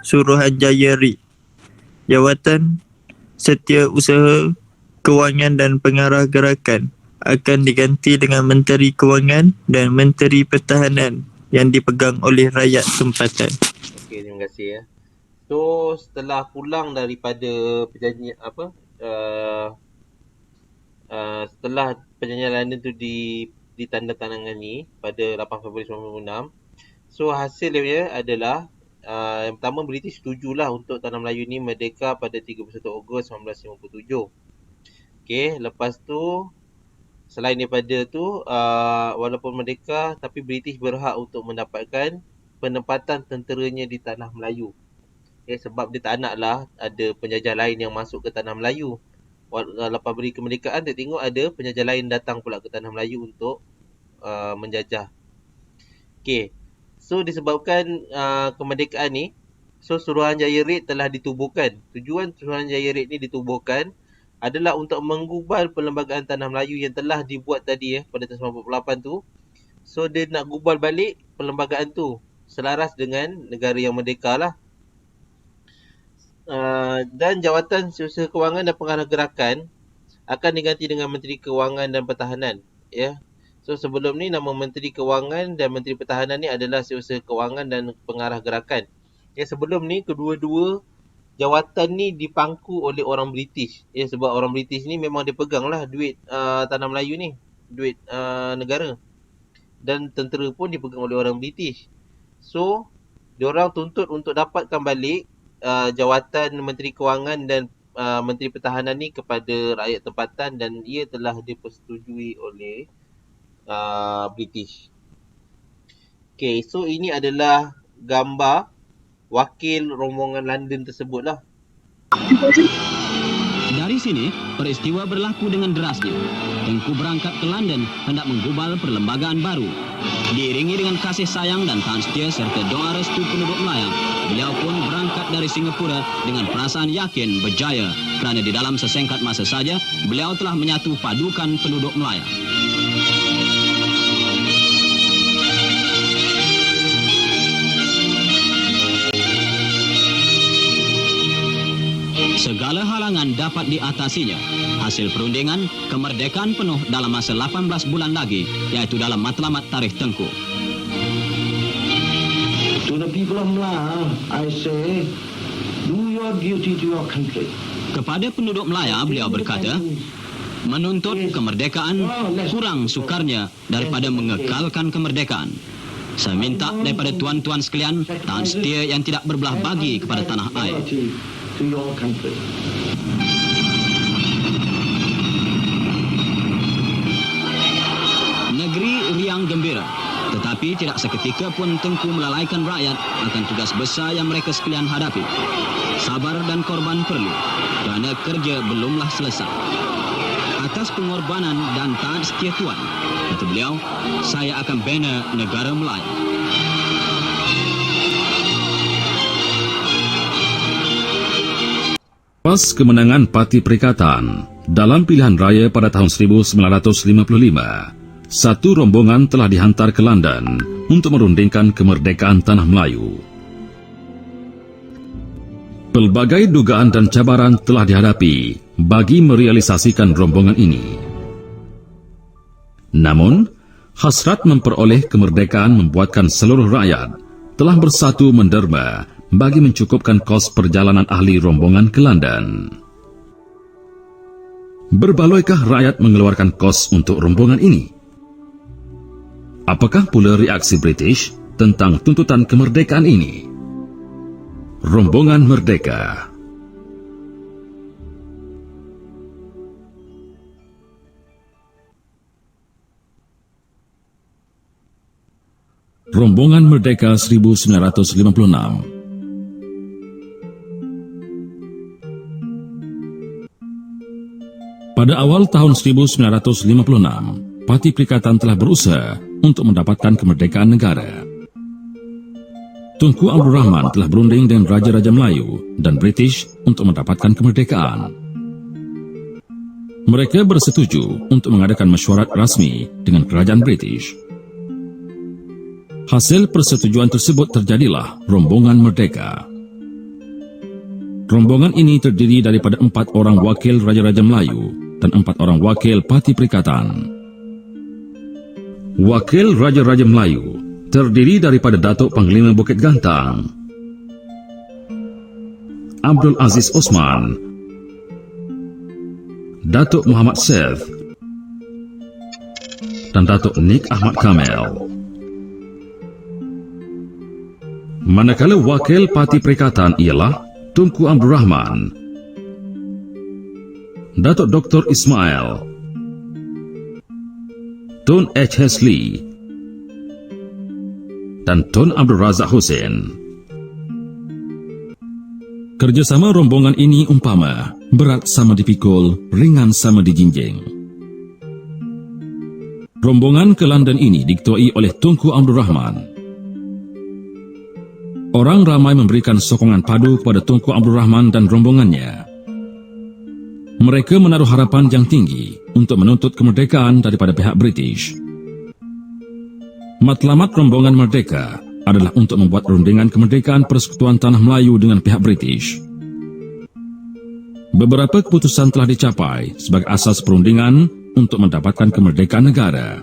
Suruhanjaya RIT. Jawatan Setiausaha Kewangan dan Pengarah Gerakan akan diganti dengan Menteri Kewangan dan Menteri Pertahanan yang dipegang oleh rakyat tempatan. Okey, terima kasih ya. So setelah pulang daripada perjanjian setelah perjanjian London tu ditandatangani pada 8 Februari 1956, so hasil dia adalah yang pertama British setujulah untuk Tanah Melayu ni merdeka pada 31 Ogos 1957. Okey, lepas tu selain daripada tu walaupun merdeka tapi British berhak untuk mendapatkan penempatan tenteranya di Tanah Melayu. Okay, sebab dia tak naklah ada penjajah lain yang masuk ke Tanah Melayu. Lepas beri kemerdekaan, dia tengok ada penjajah lain datang pula ke Tanah Melayu untuk menjajah. Okay, so disebabkan kemerdekaan ni, so Suruhanjaya RIT telah ditubuhkan. Tujuan Suruhanjaya RIT ni ditubuhkan adalah untuk menggubal perlembagaan Tanah Melayu yang telah dibuat tadi pada tahun 1948 tu. So dia nak gubal balik perlembagaan tu selaras dengan negara yang merdeka lah. Dan jawatan Setiausaha Kewangan dan Pengarah Gerakan akan diganti dengan Menteri Kewangan dan Pertahanan, ya. So sebelum ni nama Menteri Kewangan dan Menteri Pertahanan ni adalah Setiausaha Kewangan dan Pengarah Gerakan. Ya, sebelum ni kedua-dua jawatan ni dipangku oleh orang British. Ya, sebab orang British ni memang dia peganglah duit Tanah Melayu ni, duit negara. Dan tentera pun dipegang oleh orang British. So diorang tuntut untuk dapatkan balik jawatan Menteri Kewangan dan Menteri Pertahanan ni kepada rakyat tempatan, dan ia telah dipersetujui oleh British. Okay, so ini adalah gambar wakil rombongan London tersebut lah. Dari sini, peristiwa berlaku dengan derasnya. Tengku berangkat ke London hendak menggubal perlembagaan baru. Diiringi dengan kasih sayang dan tahan setia serta doa restu penduduk Melayu, beliau pun berangkat dari Singapura dengan perasaan yakin berjaya kerana di dalam sesingkat masa saja, beliau telah menyatu padukan penduduk Melayu. Segala halangan dapat diatasinya. Hasil perundingan kemerdekaan penuh dalam masa 18 bulan lagi, yaitu dalam matlamat tarikh Tengku. To the people of Malaya, I say, do your duty to your country. Kepada penduduk Melaya, beliau berkata, menuntut kemerdekaan kurang sukarnya daripada mengekalkan kemerdekaan. Saya minta daripada tuan-tuan sekalian taat setia yang tidak berbelah bagi kepada tanah air. To your country. Negeri riang gembira, tetapi tidak seketika pun Tengku melalaikan rakyat akan tugas besar yang mereka sekalian hadapi. Sabar dan korban perlu, kerana kerja belumlah selesai. Atas pengorbanan dan taat setia tuan, kata beliau, saya akan bina negara Melayu. Pas kemenangan Parti Perikatan dalam pilihan raya pada tahun 1955, satu rombongan telah dihantar ke London untuk merundingkan kemerdekaan Tanah Melayu. Pelbagai dugaan dan cabaran telah dihadapi bagi merealisasikan rombongan ini. Namun, hasrat memperoleh kemerdekaan membuatkan seluruh rakyat telah bersatu menderma bagi mencukupkan kos perjalanan ahli rombongan ke London. Berbaloikah rakyat mengeluarkan kos untuk rombongan ini? Apakah pula reaksi British tentang tuntutan kemerdekaan ini? Rombongan Merdeka. Rombongan Merdeka 1956. Pada awal tahun 1956, Parti Perikatan telah berusaha untuk mendapatkan kemerdekaan negara. Tunku Abdul Rahman telah berunding dengan Raja-Raja Melayu dan British untuk mendapatkan kemerdekaan. Mereka bersetuju untuk mengadakan mesyuarat rasmi dengan kerajaan British. Hasil persetujuan tersebut terjadilah Rombongan Merdeka. Rombongan ini terdiri daripada 4 orang wakil Raja-Raja Melayu dan 4 orang wakil Parti Perikatan. Wakil Raja-Raja Melayu terdiri daripada Datuk Panglima Bukit Gantang, Abdul Aziz Osman, Datuk Muhammad Seth, dan Datuk Nik Ahmad Kamel. Manakala wakil Parti Perikatan ialah Tunku Abdul Rahman, Datuk Dr. Ismail, Tun H. Hesley, dan Tun Abdul Razak Hussein. Kerjasama rombongan ini umpama berat sama dipikul, ringan sama dijinjing. Rombongan ke London ini diketuai oleh Tunku Abdul Rahman. Orang ramai memberikan sokongan padu kepada Tunku Abdul Rahman dan rombongannya. Mereka menaruh harapan yang tinggi untuk menuntut kemerdekaan daripada pihak British. Matlamat rombongan Merdeka adalah untuk membuat rundingan kemerdekaan Persekutuan Tanah Melayu dengan pihak British. Beberapa keputusan telah dicapai sebagai asas perundingan untuk mendapatkan kemerdekaan negara.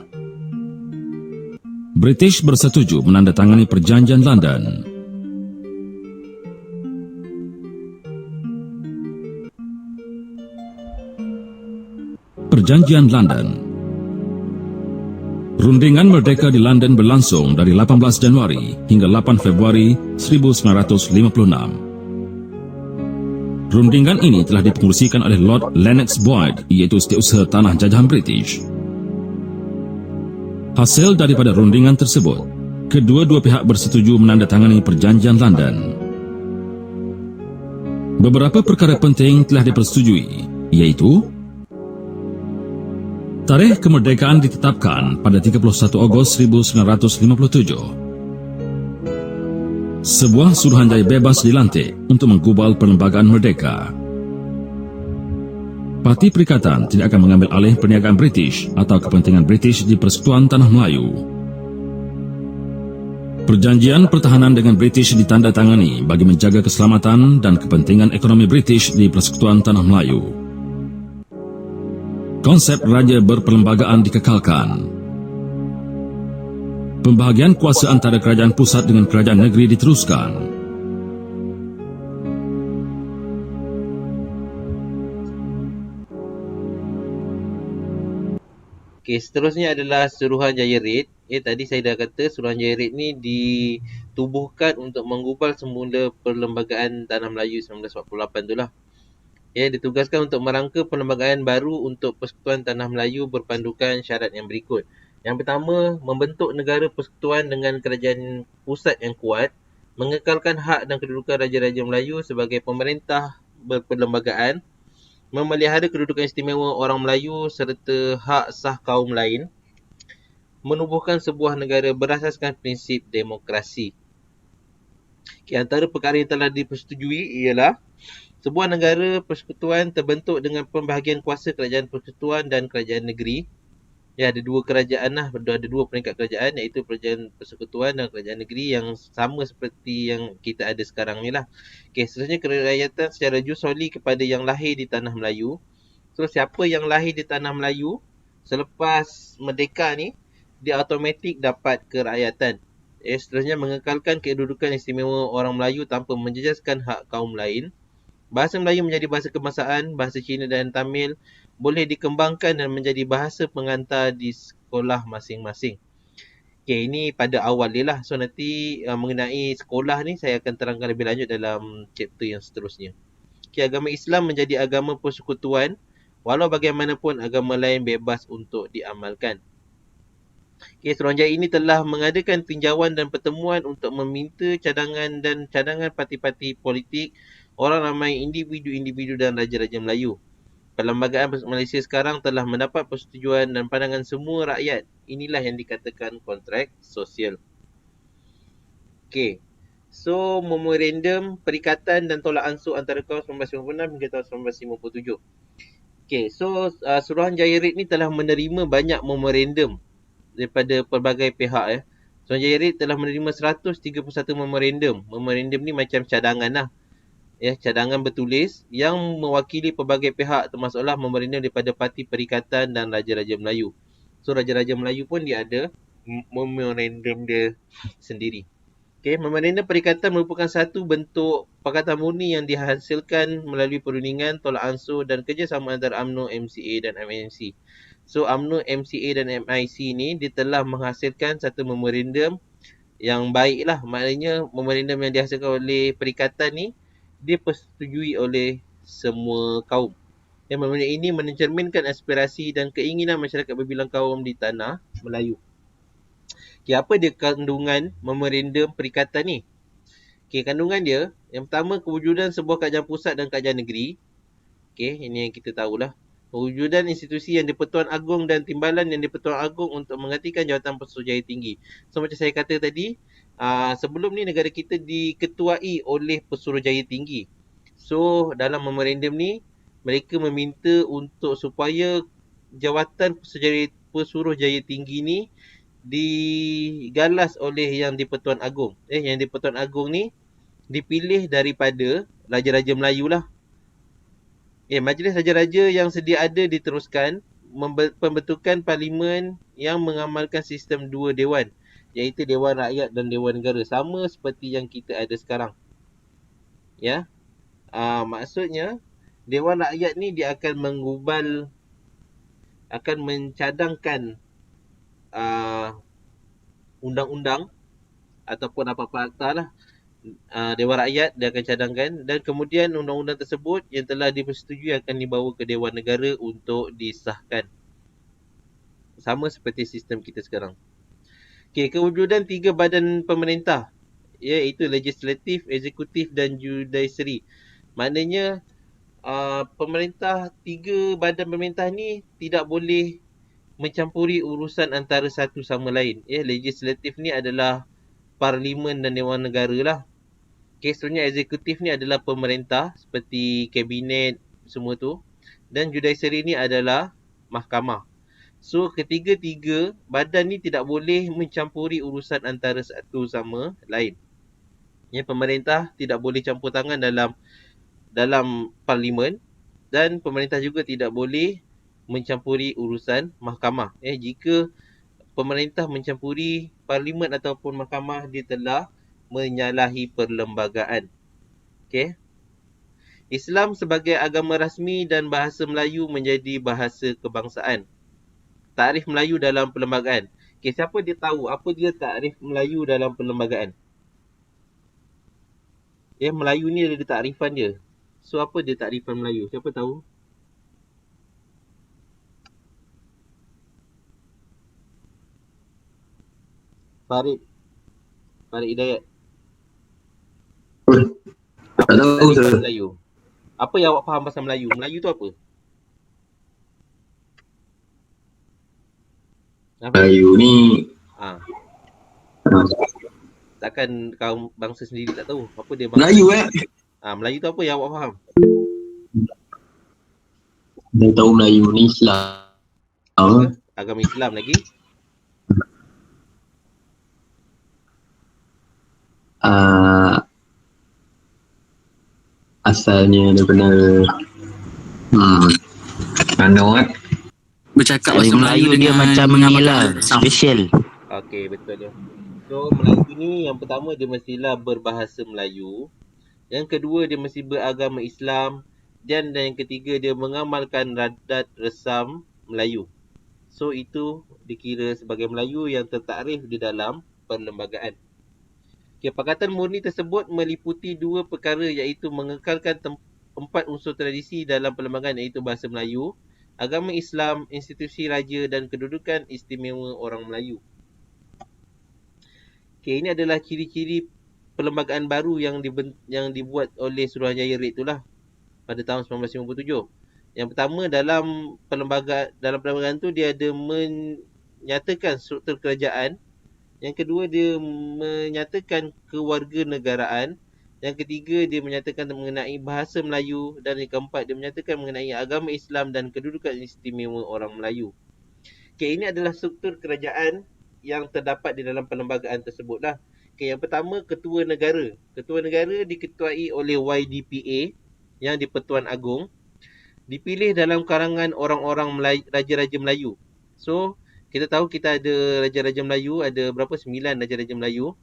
British bersetuju menandatangani Perjanjian London. Perjanjian London. Rundingan Merdeka di London berlangsung dari 18 Januari hingga 8 Februari 1956. Rundingan ini telah dipengerusikan oleh Lord Lennox Boyd, iaitu Setiausaha Tanah Jajahan British. Hasil daripada rundingan tersebut, kedua-dua pihak bersetuju menandatangani Perjanjian London. Beberapa perkara penting telah dipersetujui, iaitu tarikh kemerdekaan ditetapkan pada 31 Ogos 1957. Sebuah suruhanjaya bebas dilantik untuk menggubal perlembagaan merdeka. Parti Perikatan tidak akan mengambil alih perniagaan British atau kepentingan British di Persekutuan Tanah Melayu. Perjanjian pertahanan dengan British ditandatangani bagi menjaga keselamatan dan kepentingan ekonomi British di Persekutuan Tanah Melayu. Konsep raja berperlembagaan dikekalkan. Pembahagian kuasa antara kerajaan pusat dengan kerajaan negeri diteruskan. Okey, seterusnya adalah Suruhanjaya Red. Tadi saya dah kata Suruhanjaya Red ni ditubuhkan untuk menggubal semula Perlembagaan Tanah Melayu 1948 tu lah. Ditugaskan untuk merangka perlembagaan baru untuk Persekutuan Tanah Melayu berpandukan syarat yang berikut. Yang pertama, membentuk negara persekutuan dengan kerajaan pusat yang kuat, mengekalkan hak dan kedudukan Raja-Raja Melayu sebagai pemerintah berperlembagaan, memelihara kedudukan istimewa orang Melayu serta hak sah kaum lain, menubuhkan sebuah negara berasaskan prinsip demokrasi. Antara perkara yang telah dipersetujui ialah sebuah negara persekutuan terbentuk dengan pembahagian kuasa kerajaan persekutuan dan kerajaan negeri. Ada dua kerajaan lah, ada dua peringkat kerajaan, iaitu kerajaan persekutuan dan kerajaan negeri yang sama seperti yang kita ada sekarang ni lah. Seterusnya kerakyatan secara jus soli kepada yang lahir di Tanah Melayu. So siapa yang lahir di Tanah Melayu selepas merdeka ni, dia automatik dapat kerakyatan. Seterusnya mengekalkan kedudukan istimewa orang Melayu tanpa menjejaskan hak kaum lain. Bahasa Melayu menjadi bahasa kebangsaan, bahasa Cina dan Tamil boleh dikembangkan dan menjadi bahasa pengantar di sekolah masing-masing. Ini pada awal dia lah. So nanti mengenai sekolah ni saya akan terangkan lebih lanjut dalam chapter yang seterusnya. Agama Islam menjadi agama persekutuan walau bagaimanapun agama lain bebas untuk diamalkan. Suruhanjaya ini telah mengadakan tinjauan dan pertemuan untuk meminta cadangan parti-parti politik, orang ramai individu-individu dan Raja-Raja Melayu. Perlembagaan Malaysia sekarang telah mendapat persetujuan dan pandangan semua rakyat. Inilah yang dikatakan kontrak sosial. So memorandum perikatan dan tolak ansur antara tahun 1956 hingga tahun 1957. So Suruhanjaya Red ni telah menerima banyak memorandum daripada pelbagai pihak. Suruhanjaya Red telah menerima 131 memorandum. Memorandum ni macam cadangan lah. Cadangan bertulis yang mewakili pelbagai pihak, termasuklah memorandum daripada Parti Perikatan dan Raja-Raja Melayu. So Raja-Raja Melayu pun dia ada memorandum dia sendiri. Memorandum perikatan merupakan satu bentuk pakatan murni yang dihasilkan melalui perundingan, tolak ansur dan kerjasama antara UMNO, MCA dan MNC. So UMNO, MCA dan MIC ni dia telah menghasilkan satu memorandum yang baik lah. Maknanya memorandum yang dihasilkan oleh perikatan ni dia persetujui oleh semua kaum. Memorandum ini mencerminkan aspirasi dan keinginan masyarakat berbilang kaum di Tanah Melayu. Apa dia kandungan memorandum perikatan ni? Kandungan dia, yang pertama kewujudan sebuah kerajaan pusat dan kerajaan negeri. Ini yang kita tahulah. Kewujudan institusi yang di-Pertuan Agong dan timbalan yang di-Pertuan Agong untuk menggantikan jawatan Pesuruhjaya Tinggi. So macam saya kata tadi, sebelum ni negara kita diketuai oleh Pesuruhjaya Tinggi. So dalam memorandum ni, mereka meminta untuk supaya jawatan Pesuruhjaya Tinggi ni digalas oleh yang di-Pertuan Agong. Yang di-Pertuan Agong ni dipilih daripada Raja-Raja Melayu lah. Majlis Raja-Raja yang sedia ada diteruskan, pembentukan parlimen yang mengamalkan sistem dua dewan, iaitu Dewan Rakyat dan Dewan Negara, sama seperti yang kita ada sekarang. Maksudnya Dewan Rakyat ni dia akan menggubal, akan mencadangkan undang-undang ataupun apa-apa akta lah. Dewan Rakyat dia akan cadangkan, dan kemudian undang-undang tersebut yang telah dipersetujui akan dibawa ke Dewan Negara untuk disahkan. Sama seperti sistem kita sekarang. Kewujudan 3 badan pemerintah, iaitu legislatif, eksekutif dan judiciary. Maknanya pemerintah, 3 badan pemerintah ni tidak boleh mencampuri urusan antara satu sama lain. Legislatif ni adalah parlimen dan Dewan Negara lah. Seterusnya eksekutif ni adalah pemerintah seperti kabinet semua tu, dan judiciary ni adalah mahkamah. So ketiga-tiga badan ni tidak boleh mencampuri urusan antara satu sama lain. Ya, pemerintah tidak boleh campur tangan dalam parlimen, dan pemerintah juga tidak boleh mencampuri urusan mahkamah. Jika pemerintah mencampuri parlimen ataupun mahkamah, dia telah menyalahi perlembagaan. Okey. Islam sebagai agama rasmi dan bahasa Melayu menjadi bahasa kebangsaan. Takrif Melayu dalam perlembagaan. Okey, siapa dia tahu apa dia takrif Melayu dalam perlembagaan? Melayu ni ada takrifan dia. So apa dia takrifan Melayu? Siapa tahu? Farid Hidayat. Tak tahu Takrifan sir. Melayu. Apa yang awak faham pasal Melayu? Melayu tu apa? Melayu ni Takkan kaum bangsa sendiri tak tahu apa dia Melayu Melayu tu apa yang awak faham? Dia tahu Melayu ni Islam. Agama Islam lagi. Asalnya daripada bercakap bahasa Melayu dia macam mengamalkan special. Okey, betul dia. So Melayu ni yang pertama dia mestilah berbahasa Melayu. Yang kedua dia mesti beragama Islam, dan yang ketiga dia mengamalkan radat resam Melayu. So itu dikira sebagai Melayu yang tertakrif di dalam perlembagaan. Okay, Pakatan Murni tersebut meliputi dua perkara, iaitu mengekalkan empat unsur tradisi dalam perlembagaan, iaitu bahasa Melayu, agama Islam, institusi raja dan kedudukan istimewa orang Melayu. Okay, ini adalah ciri-ciri perlembagaan baru yang dibuat oleh Suruhanjaya Red itulah pada tahun 1957. Yang pertama, dalam perlembagaan tu dia ada menyatakan struktur kerajaan. Yang kedua, dia menyatakan kewarganegaraan. Yang ketiga, dia menyatakan mengenai bahasa Melayu. Dan yang keempat, dia menyatakan mengenai agama Islam dan kedudukan istimewa orang Melayu. Okay, ini adalah struktur kerajaan yang terdapat di dalam perlembagaan tersebut lah. Okay, yang pertama, Ketua Negara. Ketua Negara diketuai oleh YDPA yang di-Pertuan Agong. Dipilih dalam kalangan orang-orang Raja-Raja Melayu. So, kita tahu kita ada Raja-Raja Melayu, ada berapa? 9 Raja-Raja Melayu.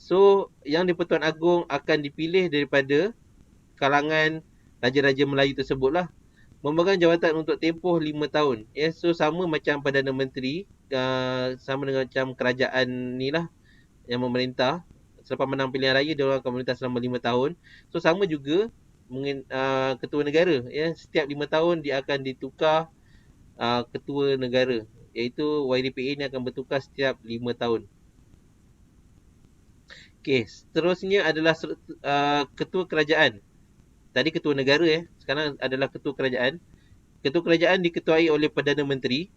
So, yang di-Pertuan Agong akan dipilih daripada kalangan Raja-Raja Melayu tersebut lah. Memegang jawatan untuk tempoh 5 tahun. So, sama macam Perdana Menteri, sama dengan macam kerajaan ni lah yang memerintah. Selepas menang pilihan raya, dia orang akan memerintah selama 5 tahun. So, sama juga Ketua Negara. Setiap 5 tahun dia akan ditukar Ketua Negara, iaitu YDPA ni akan bertukar setiap 5 tahun. Okey, seterusnya adalah Ketua Kerajaan. Tadi Ketua Negara, sekarang adalah Ketua Kerajaan. Ketua Kerajaan diketuai oleh Perdana Menteri.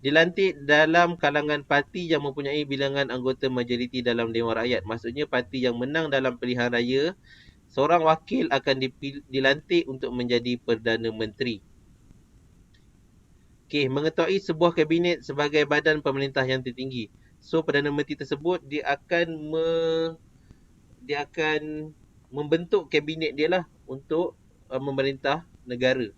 Dilantik dalam kalangan parti yang mempunyai bilangan anggota majoriti dalam Dewan Rakyat. Maksudnya parti yang menang dalam pilihan raya, seorang wakil akan dilantik untuk menjadi Perdana Menteri. Okey, mengetuai sebuah kabinet sebagai badan pemerintah yang tertinggi. So, Perdana Menteri tersebut dia akan membentuk kabinet dia lah untuk memerintah negara.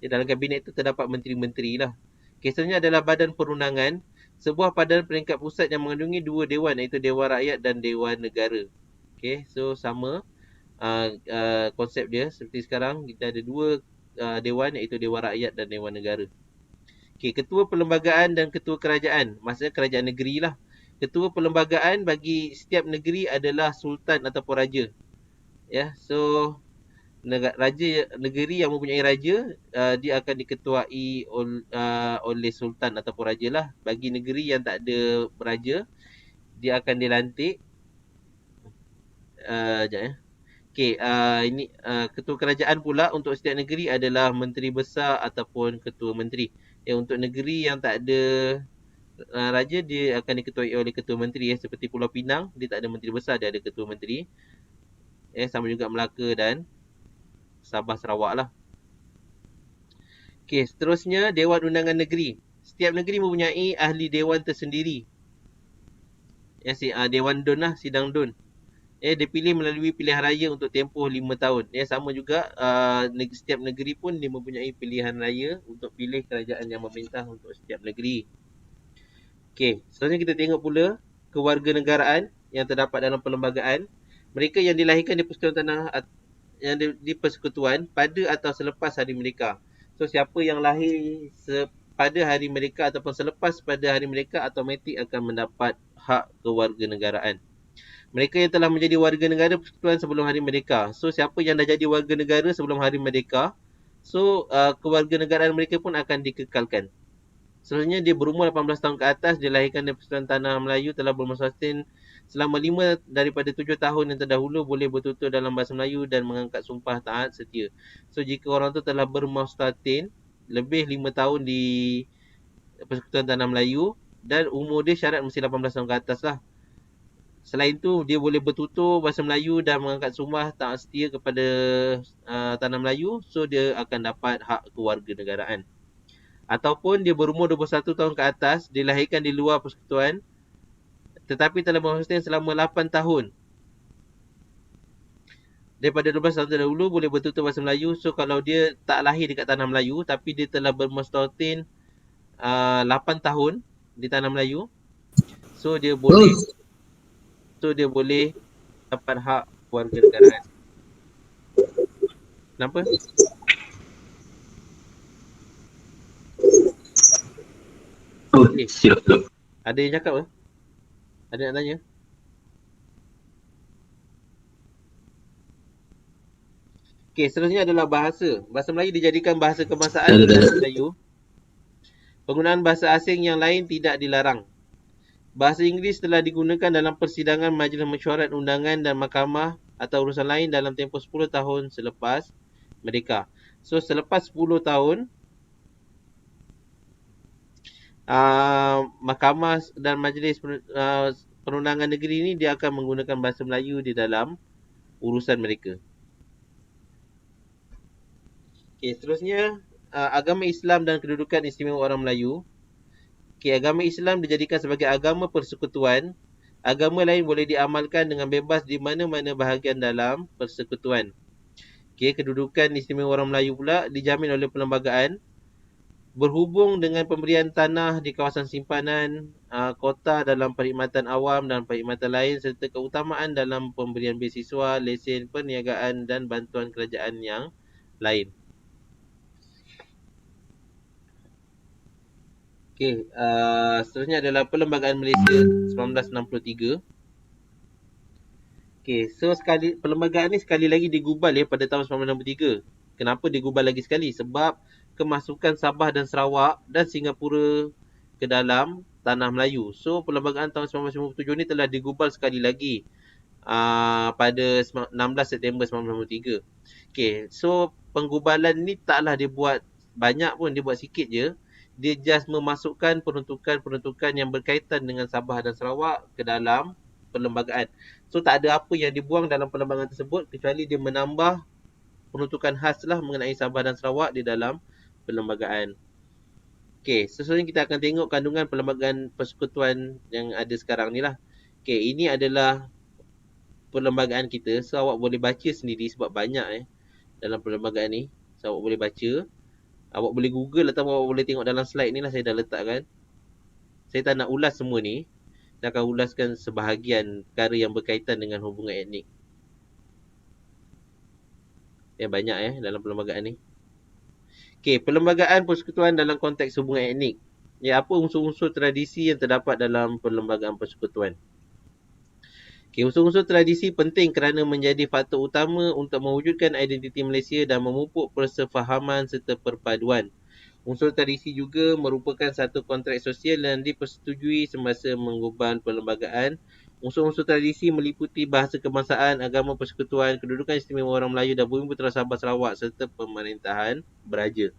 Dalam kabinet itu terdapat menteri-menteri lah. Okey, seterusnya adalah Badan Perundangan, sebuah badan peringkat pusat yang mengandungi dua dewan, iaitu Dewan Rakyat dan Dewan Negara. Okey, so sama konsep dia seperti sekarang kita ada dua dewan, iaitu Dewan Rakyat dan Dewan Negara. Okey, Ketua Perlembagaan dan Ketua Kerajaan, maksudnya kerajaan negeri lah. Ketua Perlembagaan bagi setiap negeri adalah Sultan ataupun Raja. So negeri yang mempunyai raja, dia akan diketuai oleh Sultan ataupun Raja lah. Bagi negeri yang tak ada raja, dia akan dilantik. Okey, ini Ketua Kerajaan pula untuk setiap negeri adalah Menteri Besar ataupun Ketua Menteri. Untuk negeri yang tak ada raja, dia akan diketuai oleh Ketua Menteri. Seperti Pulau Pinang, dia tak ada Menteri Besar, dia ada Ketua Menteri. Sama juga Melaka dan Sabah Sarawak lah. Okey, seterusnya Dewan Undangan Negeri. setiap negeri mempunyai ahli dewan tersendiri. Dewan Dun lah, sidang Dun. Dipilih melalui pilihan raya untuk tempoh 5 tahun. Sama juga setiap negeri pun dia mempunyai pilihan raya untuk pilih kerajaan yang memerintah untuk setiap negeri. Okey, seterusnya kita tengok pula kewarganegaraan yang terdapat dalam perlembagaan. Mereka yang dilahirkan di persekutuan yang di persekutuan pada atau selepas hari mereka. So siapa yang lahir pada hari mereka ataupun selepas pada hari mereka automatik akan mendapat hak kewarganegaraan. Mereka yang telah menjadi warga negara persekutuan sebelum hari mereka. So siapa yang dah jadi warga negara sebelum hari mereka, so kewarganegaraan mereka pun akan dikekalkan. Seterusnya dia berumur 18 tahun ke atas, dilahirkan di Persekutuan Tanah Melayu, telah bermustatin selama 5 daripada 7 tahun yang terdahulu, boleh bertutur dalam bahasa Melayu dan mengangkat sumpah taat setia. So jika orang tu telah bermustatin lebih 5 tahun di Persekutuan Tanah Melayu dan umur dia syarat mesti 18 tahun ke atas lah. Selain tu dia boleh bertutur bahasa Melayu dan mengangkat sumpah taat setia kepada Tanah Melayu, so dia akan dapat hak kewarganegaraan. Ataupun dia berumur 21 tahun ke atas, dilahirkan di luar persekutuan tetapi telah bermustatin selama 8 tahun. Daripada 12 tahun terdahulu boleh bertutur bahasa Melayu. So kalau dia tak lahir dekat Tanah Melayu tapi dia telah bermustatin 8 tahun di Tanah Melayu, so dia boleh dapat hak kewarganegaraan. Kenapa? Silap. Ada yang cakap ke? Ada nak tanya? Okey, seterusnya adalah bahasa. Bahasa Melayu dijadikan bahasa kebangsaan di tanah Melayu. Penggunaan bahasa asing yang lain tidak dilarang. Bahasa Inggeris telah digunakan dalam persidangan majlis mesyuarat undangan dan mahkamah atau urusan lain dalam tempoh 10 tahun selepas merdeka. So selepas 10 tahun mahkamah dan majlis perundangan negeri ni dia akan menggunakan bahasa Melayu di dalam urusan mereka. Okey, seterusnya agama Islam dan kedudukan istimewa orang Melayu. Okey, agama Islam dijadikan sebagai agama persekutuan. Agama lain boleh diamalkan dengan bebas di mana-mana bahagian dalam persekutuan. Okey, kedudukan istimewa orang Melayu pula dijamin oleh perlembagaan berhubung dengan pemberian tanah di kawasan simpanan, kota dalam perkhidmatan awam dan perkhidmatan lain serta keutamaan dalam pemberian beasiswa, lesen perniagaan dan bantuan kerajaan yang lain. Okey, seterusnya adalah Perlembagaan Malaysia 1963. Okey, so perlembagaan ni sekali lagi digubal pada tahun 1963. Kenapa digubal lagi sekali? Sebab kemasukan Sabah dan Sarawak dan Singapura ke dalam Tanah Melayu. So perlembagaan tahun 1997 ni telah digubal sekali lagi pada 16 September 1993. Okey, so penggubalan ni taklah dia buat banyak pun, dia buat sikit je. Dia just memasukkan peruntukan-peruntukan yang berkaitan dengan Sabah dan Sarawak ke dalam perlembagaan. So tak ada apa yang dibuang dalam perlembagaan tersebut kecuali dia menambah peruntukan khas lah mengenai Sabah dan Sarawak di dalam perlembagaan. Okey, seterusnya kita akan tengok kandungan perlembagaan persekutuan yang ada sekarang ni lah. Okey, ini adalah perlembagaan kita. So awak boleh baca sendiri sebab banyak dalam perlembagaan ni. So awak boleh baca. Awak boleh Google atau awak boleh tengok dalam slide ni lah saya dah letakkan. Saya tak nak ulas semua ni. Saya akan ulaskan sebahagian perkara yang berkaitan dengan hubungan etnik. Banyak dalam perlembagaan ni. Okey, perlembagaan persekutuan dalam konteks hubungan etnik. Apa unsur-unsur tradisi yang terdapat dalam perlembagaan persekutuan? Okey, unsur-unsur tradisi penting kerana menjadi faktor utama untuk mewujudkan identiti Malaysia dan memupuk persefahaman serta perpaduan. Unsur tradisi juga merupakan satu kontrak sosial yang dipersetujui semasa menggubal perlembagaan. Unsur-unsur tradisi meliputi bahasa kebangsaan, agama persekutuan, kedudukan istimewa orang Melayu dan bumi putera Sabah Sarawak serta pemerintahan beraja.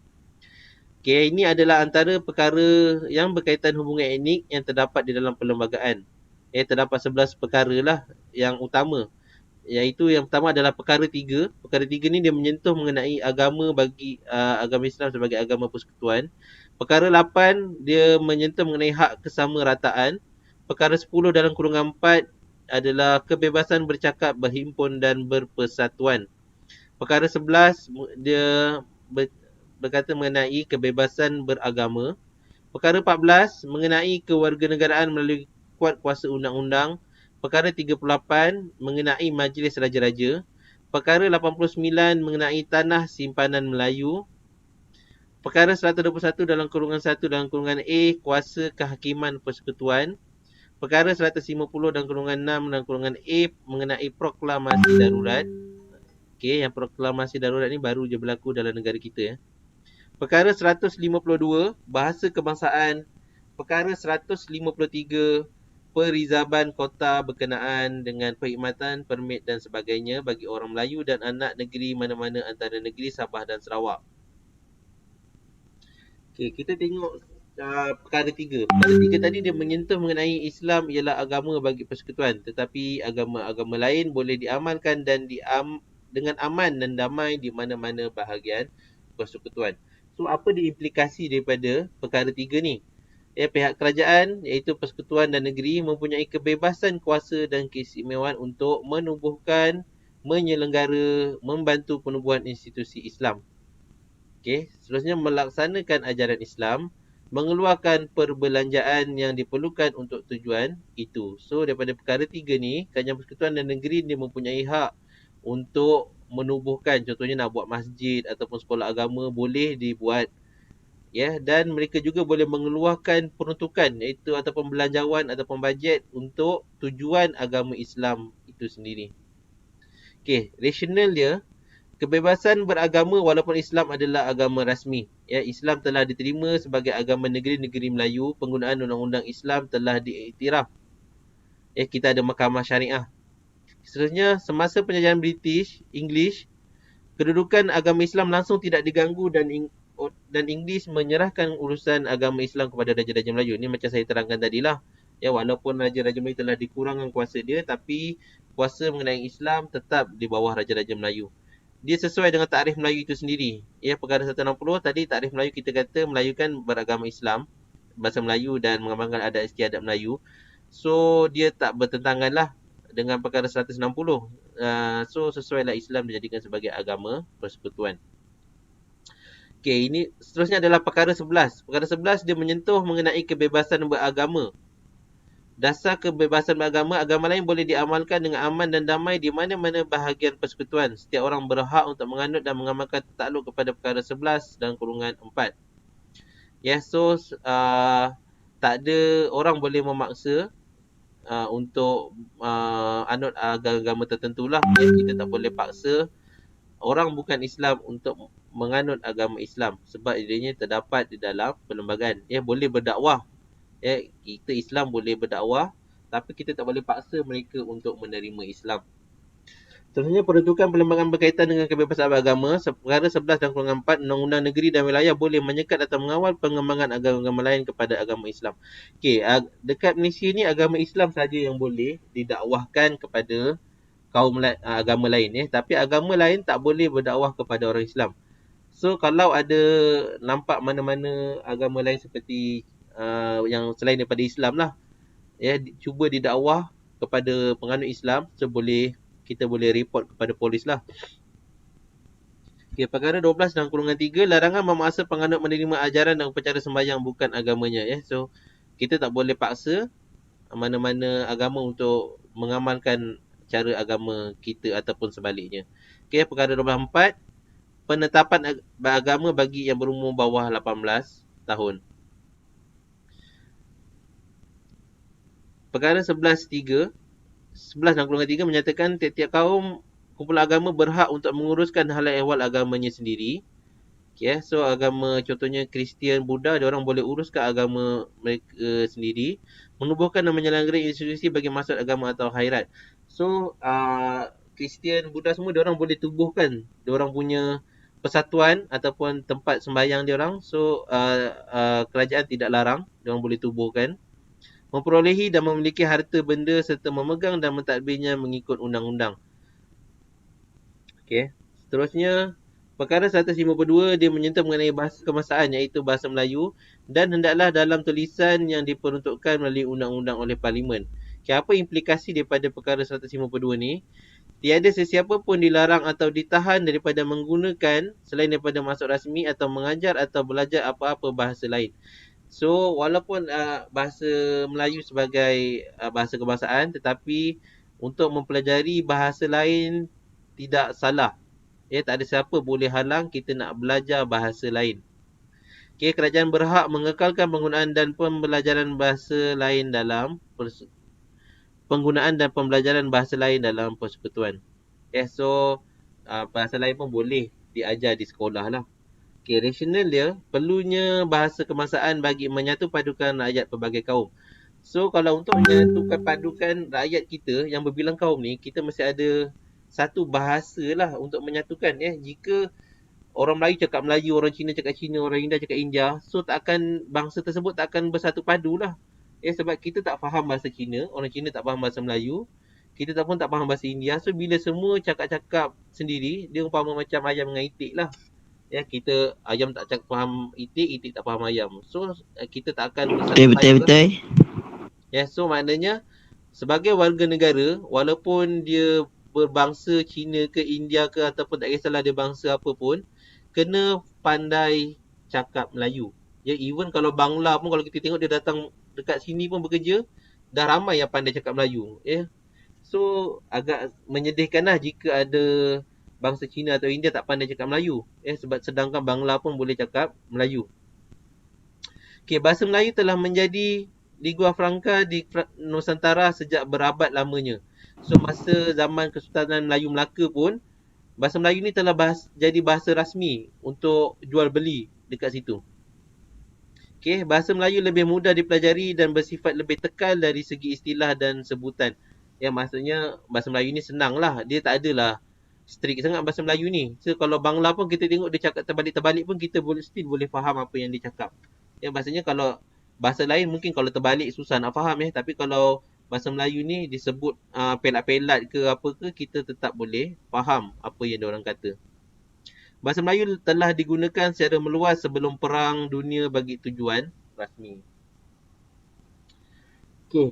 Okey, ini adalah antara perkara yang berkaitan hubungan etnik yang terdapat di dalam perlembagaan. Terdapat 11 perkara lah yang utama. Iaitu yang pertama adalah perkara 3. Perkara 3 ni dia menyentuh mengenai agama bagi agama Islam sebagai agama persekutuan. Perkara 8 dia menyentuh mengenai hak kesamarataan. Perkara 10 dalam kurungan 4 adalah kebebasan bercakap, berhimpun dan berpersatuan. Perkara 11 dia berkata mengenai kebebasan beragama. Perkara 14 mengenai kewarganegaraan melalui kuat kuasa undang-undang. Perkara 38 mengenai Majlis Raja-Raja. Perkara 89 mengenai tanah simpanan Melayu. Perkara 121 dalam kurungan 1 dalam kurungan A, kuasa kehakiman persekutuan. Perkara 150 dalam kurungan 6 dalam kurungan A mengenai proklamasi darurat. Okey, yang proklamasi darurat ni baru je berlaku dalam negara kita ya. Perkara 152 bahasa kebangsaan. Perkara 153 perizaban kota berkenaan dengan perkhidmatan, permit dan sebagainya bagi orang Melayu dan anak negeri mana-mana antara negeri Sabah dan Sarawak. Okey, kita tengok perkara 3. Perkara 3 tadi dia menyentuh mengenai Islam ialah agama bagi persekutuan, tetapi agama-agama lain boleh diamalkan dan dengan aman dan damai di mana-mana bahagian persekutuan. So apa diimplikasi daripada perkara 3 ni? Pihak kerajaan iaitu persekutuan dan negeri mempunyai kebebasan kuasa dan keistimewaan untuk menubuhkan, menyelenggara, membantu penubuhan institusi Islam. Okey, seterusnya melaksanakan ajaran Islam, mengeluarkan perbelanjaan yang diperlukan untuk tujuan itu. So daripada perkara 3 ni, Kerajaan Persekutuan dan Negeri dia mempunyai hak untuk menubuhkan, contohnya nak buat masjid ataupun sekolah agama boleh dibuat. Ya, dan mereka juga boleh mengeluarkan peruntukan iaitu ataupun belanjawan ataupun bajet untuk tujuan agama Islam itu sendiri. Okey, rasional dia, kebebasan beragama walaupun Islam adalah agama rasmi. Ya, Islam telah diterima sebagai agama negeri-negeri Melayu, penggunaan undang-undang Islam telah diiktiraf. Ya, kita ada mahkamah syariah. Seterusnya, semasa penjajahan British, English, kedudukan agama Islam langsung tidak diganggu dan Inggeris menyerahkan urusan agama Islam kepada Raja-Raja Melayu. Ini macam saya terangkan tadilah. Ya, walaupun Raja-Raja Melayu telah dikurangkan kuasa dia, tapi kuasa mengenai Islam tetap di bawah Raja-Raja Melayu. Dia sesuai dengan takrif Melayu itu sendiri. Ya, perkara 160 tadi takrif Melayu kita kata Melayu kan beragama Islam, bahasa Melayu dan mengamalkan adat istiadat Melayu. So dia tak bertentangan lah dengan perkara 160. So sesuailah Islam dijadikan sebagai agama persekutuan. Okey, ini seterusnya adalah perkara 11. Perkara 11 dia menyentuh mengenai kebebasan beragama. Dasar kebebasan beragama, agama lain boleh diamalkan dengan aman dan damai di mana-mana bahagian persekutuan. Setiap orang berhak untuk menganut dan mengamalkan takluk kepada perkara 11 dan kurungan 4. Ya, so tak ada orang boleh memaksa untuk anut agama tertentu lah. Ya, kita tak boleh paksa orang bukan Islam untuk menganut agama Islam sebab ianya terdapat di dalam perlembagaan. Ya, boleh berdakwah. Ya, kita Islam boleh berdakwah tapi kita tak boleh paksa mereka untuk menerima Islam. Seterusnya, peruntukan perlembagaan berkaitan dengan kebebasan beragama. Perkara 11 dan kurungan 4, undang-undang negeri dan wilayah boleh menyekat atau mengawal pengembangan agama-agama lain kepada agama Islam. Okey, dekat Malaysia ni agama Islam saja yang boleh didakwahkan kepada kaum agama lain ya, tapi agama lain tak boleh berdakwah kepada orang Islam. So kalau ada nampak mana-mana agama lain seperti yang selain daripada Islam lah ya, cuba didakwah kepada penganut Islam, so kita boleh report kepada polis lah. Okay, perkara 12 dan kurungan 3, larangan memaksa penganut menerima ajaran dan upacara sembahyang bukan agamanya ya. So kita tak boleh paksa mana-mana agama untuk mengamalkan cara agama kita ataupun sebaliknya. Okay, perkara 24, penetapan beragama bagi yang berumur bawah 18 tahun. Perkara 11 dan kurungan 3 menyatakan tiap-tiap kaum kumpulan agama berhak untuk menguruskan hal ehwal agamanya sendiri. Okay, so agama contohnya Kristian, Buddha, diorang boleh uruskan agama mereka sendiri, menubuhkan dan menyelenggarakan institusi bagi maksud agama atau khairat. So Kristian, Buddha semua diorang boleh tubuhkan diorang punya persatuan ataupun tempat sembahyang diorang. So kerajaan tidak larang, diorang boleh tubuhkan. Memperolehi dan memiliki harta benda serta memegang dan mentadbirnya mengikut undang-undang. Okey. Seterusnya, Perkara 152 dia menyentuh mengenai bahasa kebangsaan iaitu bahasa Melayu dan hendaklah dalam tulisan yang diperuntukkan melalui undang-undang oleh Parlimen. Okay, apa implikasi daripada perkara 152 ni? Tiada sesiapa pun dilarang atau ditahan daripada menggunakan selain daripada masuk rasmi atau mengajar atau belajar apa-apa bahasa lain. So walaupun bahasa Melayu sebagai bahasa kebangsaan, tetapi untuk mempelajari bahasa lain tidak salah. Tak ada siapa boleh halang kita nak belajar bahasa lain. Kerajaan berhak mengekalkan penggunaan dan pembelajaran bahasa lain dalam pembelajaran bahasa lain dalam persekutuan. So bahasa lain pun boleh diajar di sekolah lah. Rasional dia perlunya bahasa kebangsaan bagi menyatu padukan rakyat pelbagai kaum. So kalau untuk menyatukan padukan rakyat kita yang berbilang kaum ni, kita mesti ada satu bahasa lah untuk menyatukan. Jika orang Melayu cakap Melayu, orang Cina cakap Cina, orang India cakap India, so bangsa tersebut tak akan bersatu padu lah. Sebab kita tak faham bahasa Cina, orang Cina tak faham bahasa Melayu, kita pun tak faham bahasa India. So bila semua cakap-cakap sendiri, dia umpama macam ayam dengan itik lah. Kita ayam tak faham itik, itik tak faham ayam. So kita tak akan bersatu padu lah. So maknanya sebagai warga negara, walaupun dia berbangsa Cina ke India ke ataupun tak kisahlah dia bangsa apa pun, kena pandai cakap Melayu. Even kalau Bangla pun, kalau kita tengok dia datang dekat sini pun bekerja, dah ramai yang pandai cakap Melayu. So agak menyedihkan lah jika ada bangsa Cina atau India tak pandai cakap Melayu. Sebab sedangkan Bangla pun boleh cakap Melayu. Bahasa Melayu telah menjadi lingua franca di Nusantara sejak berabad lamanya. So masa zaman Kesultanan Melayu Melaka pun, bahasa Melayu ni telah jadi bahasa rasmi untuk jual beli dekat situ. Bahasa Melayu lebih mudah dipelajari dan bersifat lebih tekal dari segi istilah dan sebutan. Maksudnya bahasa Melayu ni senang lah. Dia tak adalah strict sangat bahasa Melayu ni. So kalau Bangla pun kita tengok dia cakap terbalik-terbalik pun kita still boleh faham apa yang dia cakap. Maksudnya kalau bahasa lain mungkin kalau terbalik susah nak faham. Tapi kalau bahasa Melayu ni disebut pelat-pelat ke apa ke, kita tetap boleh faham apa yang diorang kata. Bahasa Melayu telah digunakan secara meluas sebelum Perang Dunia bagi tujuan rasmi.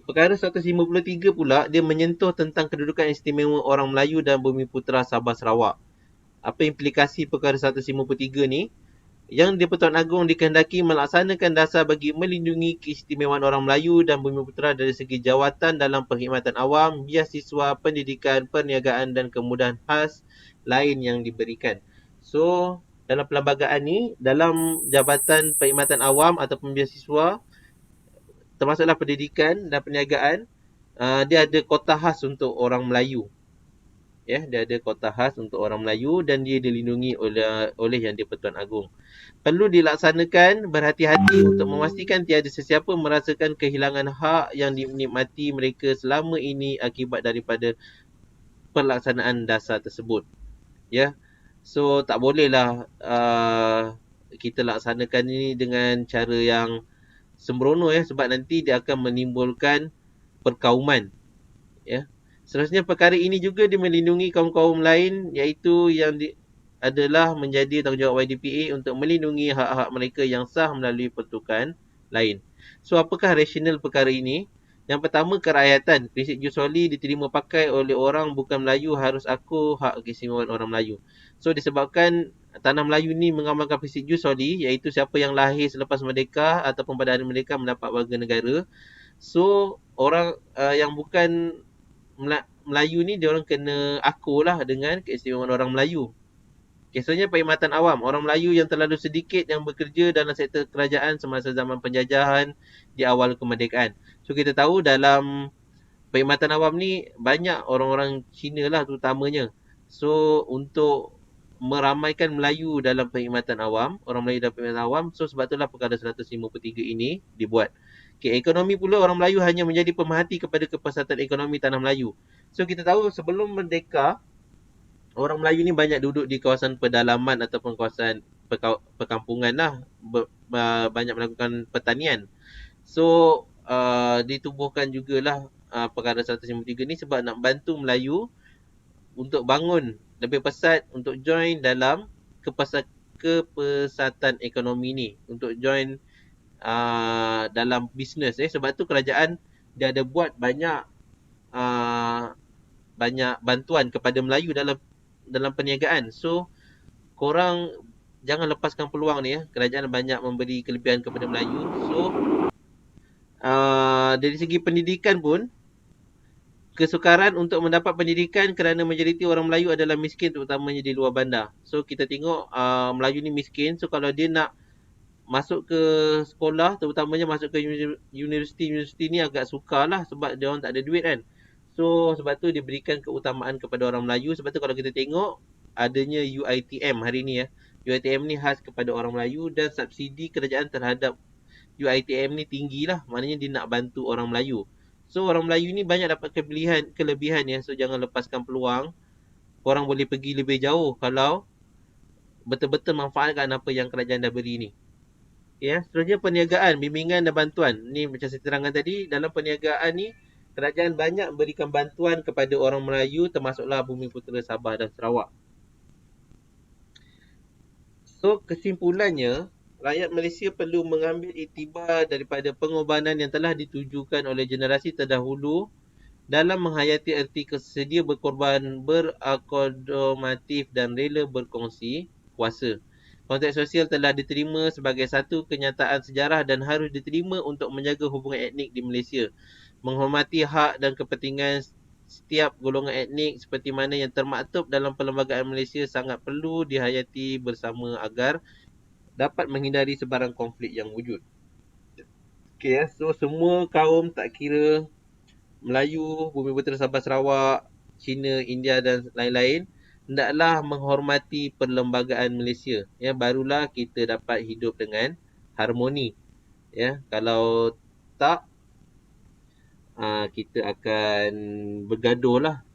Perkara 153 pula, dia menyentuh tentang kedudukan istimewa orang Melayu dan Bumiputera Sabah Sarawak. Apa implikasi perkara 153 ni? Yang di-Pertuan Agong dikehendaki melaksanakan dasar bagi melindungi keistimewaan orang Melayu dan Bumiputera dari segi jawatan dalam perkhidmatan awam, biasiswa, pendidikan, perniagaan dan kemudahan khas lain yang diberikan. So, dalam perlembagaan ni, dalam jabatan perkhidmatan awam ataupun biasiswa, termasuklah pendidikan dan perniagaan, dia ada kota khas untuk orang Melayu. Dia ada kota khas untuk orang Melayu dan dia dilindungi oleh Yang di-Pertuan Agong. Perlu dilaksanakan berhati-hati untuk memastikan tiada sesiapa merasakan kehilangan hak yang dinikmati mereka selama ini akibat daripada pelaksanaan dasar tersebut. So tak bolehlah kita laksanakan ini dengan cara yang sembrono sebab nanti dia akan menimbulkan perkauman. Seterusnya perkara ini juga dia melindungi kaum-kaum lain iaitu yang adalah menjadi tanggungjawab YDPA untuk melindungi hak-hak mereka yang sah melalui pertukaran lain. So apakah rasional perkara ini? Yang pertama, kerakyatan. Prinsip jus soli diterima pakai oleh orang bukan Melayu harus aku hak keistimewaan orang Melayu. So disebabkan tanah Melayu ni mengamalkan prinsip jus soli iaitu siapa yang lahir selepas merdeka ataupun pada hari merdeka mendapat warga negara. So orang yang bukan Melayu ni dia orang kena akur lah dengan keistimewaan orang Melayu. Kesuanya perkhidmatan awam. Orang Melayu yang terlalu sedikit yang bekerja dalam sektor kerajaan semasa zaman penjajahan di awal kemerdekaan. So kita tahu dalam perkhidmatan awam ni banyak orang-orang Cina lah terutamanya. So untuk meramaikan Melayu dalam perkhidmatan awam, orang Melayu dalam perkhidmatan awam, so sebab itulah perkara 153 ini dibuat. Ekonomi pula, orang Melayu hanya menjadi pemerhati kepada kepesatan ekonomi tanah Melayu. So kita tahu sebelum merdeka, orang Melayu ni banyak duduk di kawasan pedalaman ataupun kawasan perkampungan lah. Banyak melakukan pertanian. So ditubuhkan jugalah perkara 153 ni sebab nak bantu Melayu untuk bangun lebih pesat untuk join dalam kepesatan ekonomi ni untuk join dalam bisnes. Sebab tu kerajaan dia ada buat banyak bantuan kepada Melayu dalam perniagaan. So korang jangan lepaskan peluang ni. Kerajaan banyak memberi kelebihan kepada Melayu. So dari segi pendidikan pun, kesukaran untuk mendapat pendidikan kerana majoriti orang Melayu adalah miskin, terutamanya di luar bandar. So kita tengok Melayu ni miskin. So kalau dia nak masuk ke sekolah, terutamanya masuk ke universiti ni agak sukar lah, sebab dia orang tak ada duit kan. So sebab tu dia berikan keutamaan kepada orang Melayu. Sebab tu kalau kita tengok adanya UiTM hari ni UiTM ni khas kepada orang Melayu, dan subsidi kerajaan terhadap UiTM ni tinggi lah. Maknanya dia nak bantu orang Melayu. So orang Melayu ni banyak dapat kelebihan So jangan lepaskan peluang. Korang boleh pergi lebih jauh kalau betul-betul manfaatkan apa yang kerajaan dah beri ni. Seterusnya perniagaan, bimbingan dan bantuan. Ni macam saya terangkan tadi, dalam perniagaan ni kerajaan banyak berikan bantuan kepada orang Melayu, termasuklah Bumiputera, Sabah dan Sarawak. So kesimpulannya, rakyat Malaysia perlu mengambil iktibar daripada pengorbanan yang telah ditujukan oleh generasi terdahulu dalam menghayati erti sedia berkorban, berakomodatif dan rela berkongsi kuasa. Konteks sosial telah diterima sebagai satu kenyataan sejarah dan harus diterima untuk menjaga hubungan etnik di Malaysia. Menghormati hak dan kepentingan setiap golongan etnik seperti mana yang termaktub dalam Perlembagaan Malaysia sangat perlu dihayati bersama agar dapat menghindari sebarang konflik yang wujud. So semua kaum, tak kira Melayu, Bumiputera, Sabah, Sarawak, Cina, India dan lain-lain, hendaklah menghormati Perlembagaan Malaysia. Barulah kita dapat hidup dengan harmoni. Kalau tak, kita akan bergaduh lah.